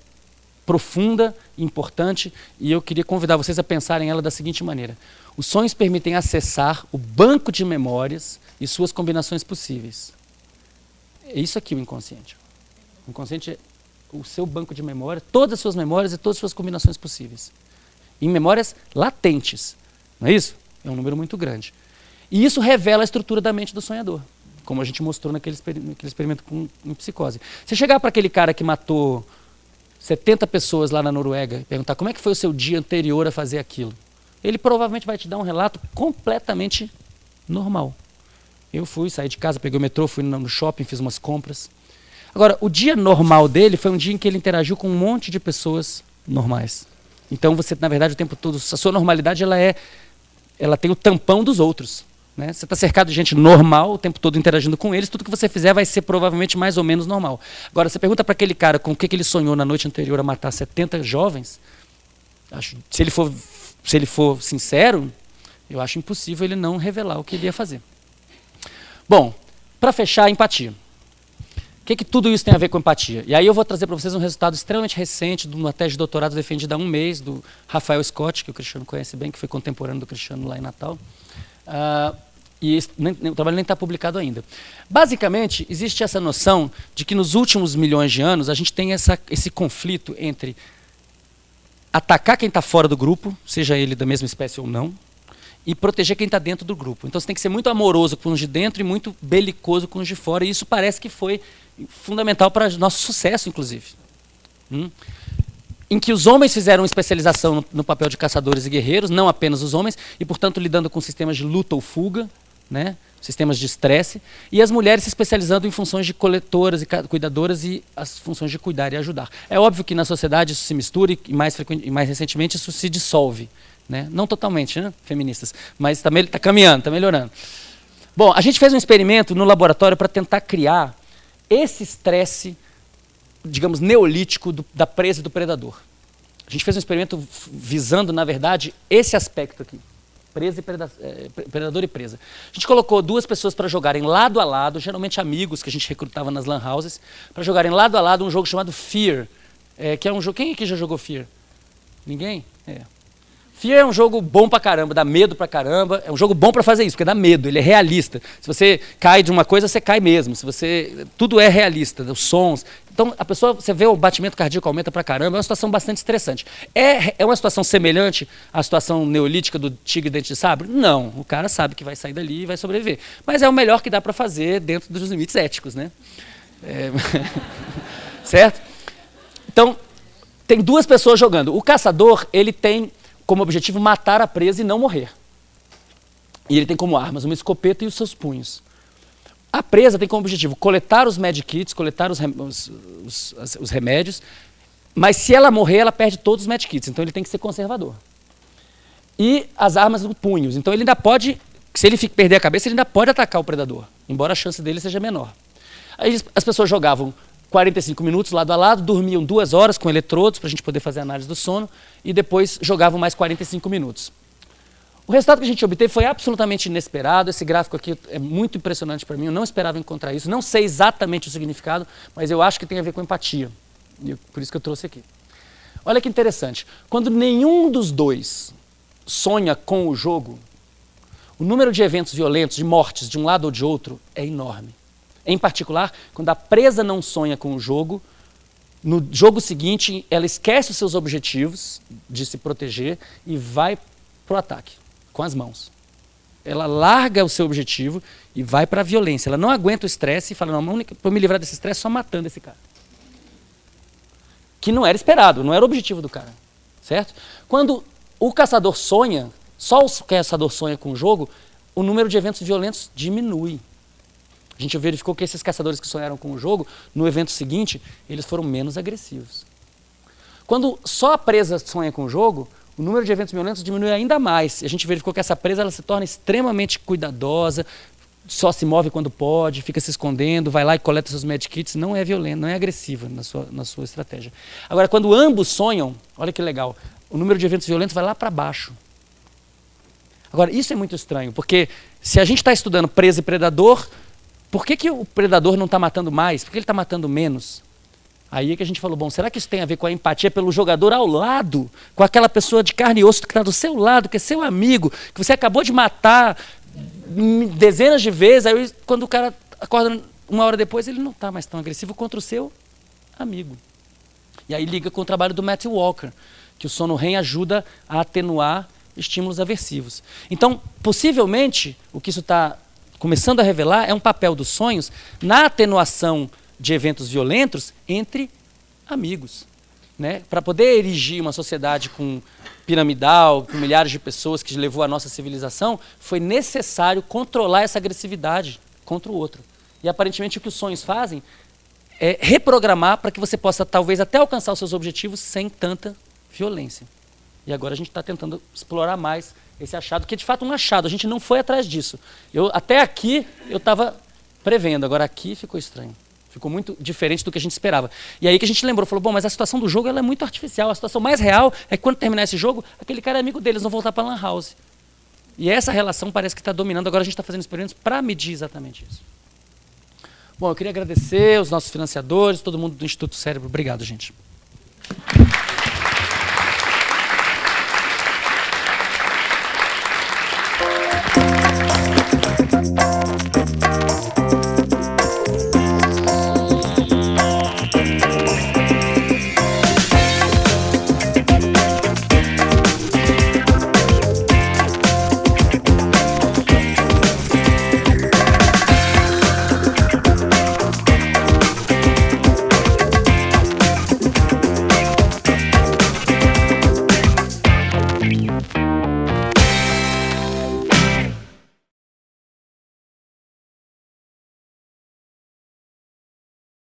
profunda, importante, e eu queria convidar vocês a pensarem ela da seguinte maneira: os sonhos permitem acessar o banco de memórias e suas combinações possíveis. É isso aqui o inconsciente. O inconsciente é o seu banco de memória, todas as suas memórias e todas as suas combinações possíveis. Em memórias latentes, não é isso? É um número muito grande. E isso revela a estrutura da mente do sonhador, como a gente mostrou naquele experimento em psicose. Você chegar para aquele cara que matou 70 pessoas lá na Noruega e perguntar como é que foi o seu dia anterior a fazer aquilo, ele provavelmente vai te dar um relato completamente normal. Eu saí de casa, peguei o metrô, fui no shopping, fiz umas compras. Agora, o dia normal dele foi um dia em que ele interagiu com um monte de pessoas normais. Então você, na verdade, o tempo todo, a sua normalidade ela tem o tampão dos outros. Né? Você está cercado de gente normal, o tempo todo interagindo com eles, tudo que você fizer vai ser provavelmente mais ou menos normal. Agora, você pergunta para aquele cara com o que ele sonhou na noite anterior a matar 70 jovens, se ele for sincero, eu acho impossível ele não revelar o que ele ia fazer. Bom, para fechar, empatia. O que tudo isso tem a ver com empatia? E aí eu vou trazer para vocês um resultado extremamente recente de uma tese de doutorado defendida há um mês, do Rafael Scott, que o Cristiano conhece bem, que foi contemporâneo do Cristiano lá em Natal. E o trabalho nem está publicado ainda. Basicamente, existe essa noção de que nos últimos milhões de anos a gente tem esse conflito entre atacar quem está fora do grupo, seja ele da mesma espécie ou não, e proteger quem está dentro do grupo. Então você tem que ser muito amoroso com os de dentro e muito belicoso com os de fora, e isso parece que foi fundamental para nosso sucesso, inclusive. Em que os homens fizeram especialização no papel de caçadores e guerreiros, não apenas os homens, e portanto lidando com sistemas de luta ou fuga, né, sistemas de estresse, e as mulheres se especializando em funções de coletoras e cuidadoras e as funções de cuidar e ajudar. É óbvio que na sociedade isso se mistura e mais recentemente isso se dissolve. Né? Não totalmente, né, feministas, mas está caminhando, está melhorando. Bom, a gente fez um experimento no laboratório para tentar criar esse estresse, digamos, neolítico da presa e do predador. A gente fez um experimento visando, na verdade, esse aspecto aqui. Predador e presa. A gente colocou 2 pessoas para jogarem lado a lado, geralmente amigos que a gente recrutava nas lan houses, para jogarem lado a lado um jogo chamado Fear, que é um jogo... Quem aqui já jogou Fear? Ninguém? Fear é um jogo bom pra caramba, dá medo pra caramba, é um jogo bom pra fazer isso, porque dá medo, ele é realista. Se você cai de uma coisa, você cai mesmo, tudo é realista, os sons. Então, a pessoa, você vê o batimento cardíaco aumenta pra caramba, é uma situação bastante estressante. É uma situação semelhante à situação neolítica do tigre dente de sabre? Não, o cara sabe que vai sair dali e vai sobreviver. Mas é o melhor que dá pra fazer dentro dos limites éticos, né? Certo? Então, tem 2 pessoas jogando. O caçador, ele tem como objetivo matar a presa e não morrer. E ele tem como armas uma escopeta e os seus punhos. A presa tem como objetivo coletar os medkits, coletar os remédios, mas se ela morrer, ela perde todos os medkits, então ele tem que ser conservador. E as armas dos punhos, então ele ainda pode, se ele perder a cabeça, ele ainda pode atacar o predador, embora a chance dele seja menor. Aí as pessoas jogavam 45 minutos lado a lado, dormiam 2 horas com eletrodos para a gente poder fazer a análise do sono e depois jogavam mais 45 minutos. O resultado que a gente obteve foi absolutamente inesperado. Esse gráfico aqui é muito impressionante para mim. Eu não esperava encontrar isso. Não sei exatamente o significado, mas eu acho que tem a ver com empatia. E por isso que eu trouxe aqui. Olha que interessante. Quando nenhum dos dois sonha com o jogo, o número de eventos violentos, de mortes, de um lado ou de outro, é enorme. Em particular, quando a presa não sonha com o jogo, no jogo seguinte, ela esquece os seus objetivos de se proteger e vai para o ataque, com as mãos. Ela larga o seu objetivo e vai para a violência. Ela não aguenta o estresse e fala, não, para me livrar desse estresse, só matando esse cara. Que não era esperado, não era o objetivo do cara, certo? Quando o caçador sonha, só o caçador sonha com o jogo, o número de eventos violentos diminui. A gente verificou que esses caçadores que sonharam com o jogo, no evento seguinte, eles foram menos agressivos. Quando só a presa sonha com o jogo, o número de eventos violentos diminui ainda mais. A gente verificou que essa presa ela se torna extremamente cuidadosa, só se move quando pode, fica se escondendo, vai lá e coleta seus medkits, não é violenta, não é agressiva na sua estratégia. Agora, quando ambos sonham, olha que legal, o número de eventos violentos vai lá para baixo. Agora, isso é muito estranho, porque se a gente está estudando presa e predador, por que o predador não está matando mais? Por que ele está matando menos? Aí é que a gente falou, bom, será que isso tem a ver com a empatia pelo jogador ao lado? Com aquela pessoa de carne e osso que está do seu lado, que é seu amigo, que você acabou de matar dezenas de vezes, aí quando o cara acorda uma hora depois, ele não está mais tão agressivo contra o seu amigo. E aí liga com o trabalho do Matthew Walker, que o sono REM ajuda a atenuar estímulos aversivos. Então, possivelmente, o que isso está começando a revelar é um papel dos sonhos na atenuação de eventos violentos entre amigos. Né? Para poder erigir uma sociedade piramidal, com milhares de pessoas que levou à nossa civilização, foi necessário controlar essa agressividade contra o outro. E aparentemente o que os sonhos fazem é reprogramar para que você possa talvez até alcançar os seus objetivos sem tanta violência. E agora a gente está tentando explorar mais esse achado, que é de fato um achado, a gente não foi atrás disso. Até aqui eu estava prevendo, agora aqui ficou estranho. Ficou muito diferente do que a gente esperava. E aí que a gente lembrou, falou, bom, mas a situação do jogo ela é muito artificial, a situação mais real é que quando terminar esse jogo, aquele cara é amigo deles, vão voltar para a Lan House. E essa relação parece que está dominando, agora a gente está fazendo experimentos para medir exatamente isso. Bom, eu queria agradecer os nossos financiadores, todo mundo do Instituto Cérebro. Obrigado, gente.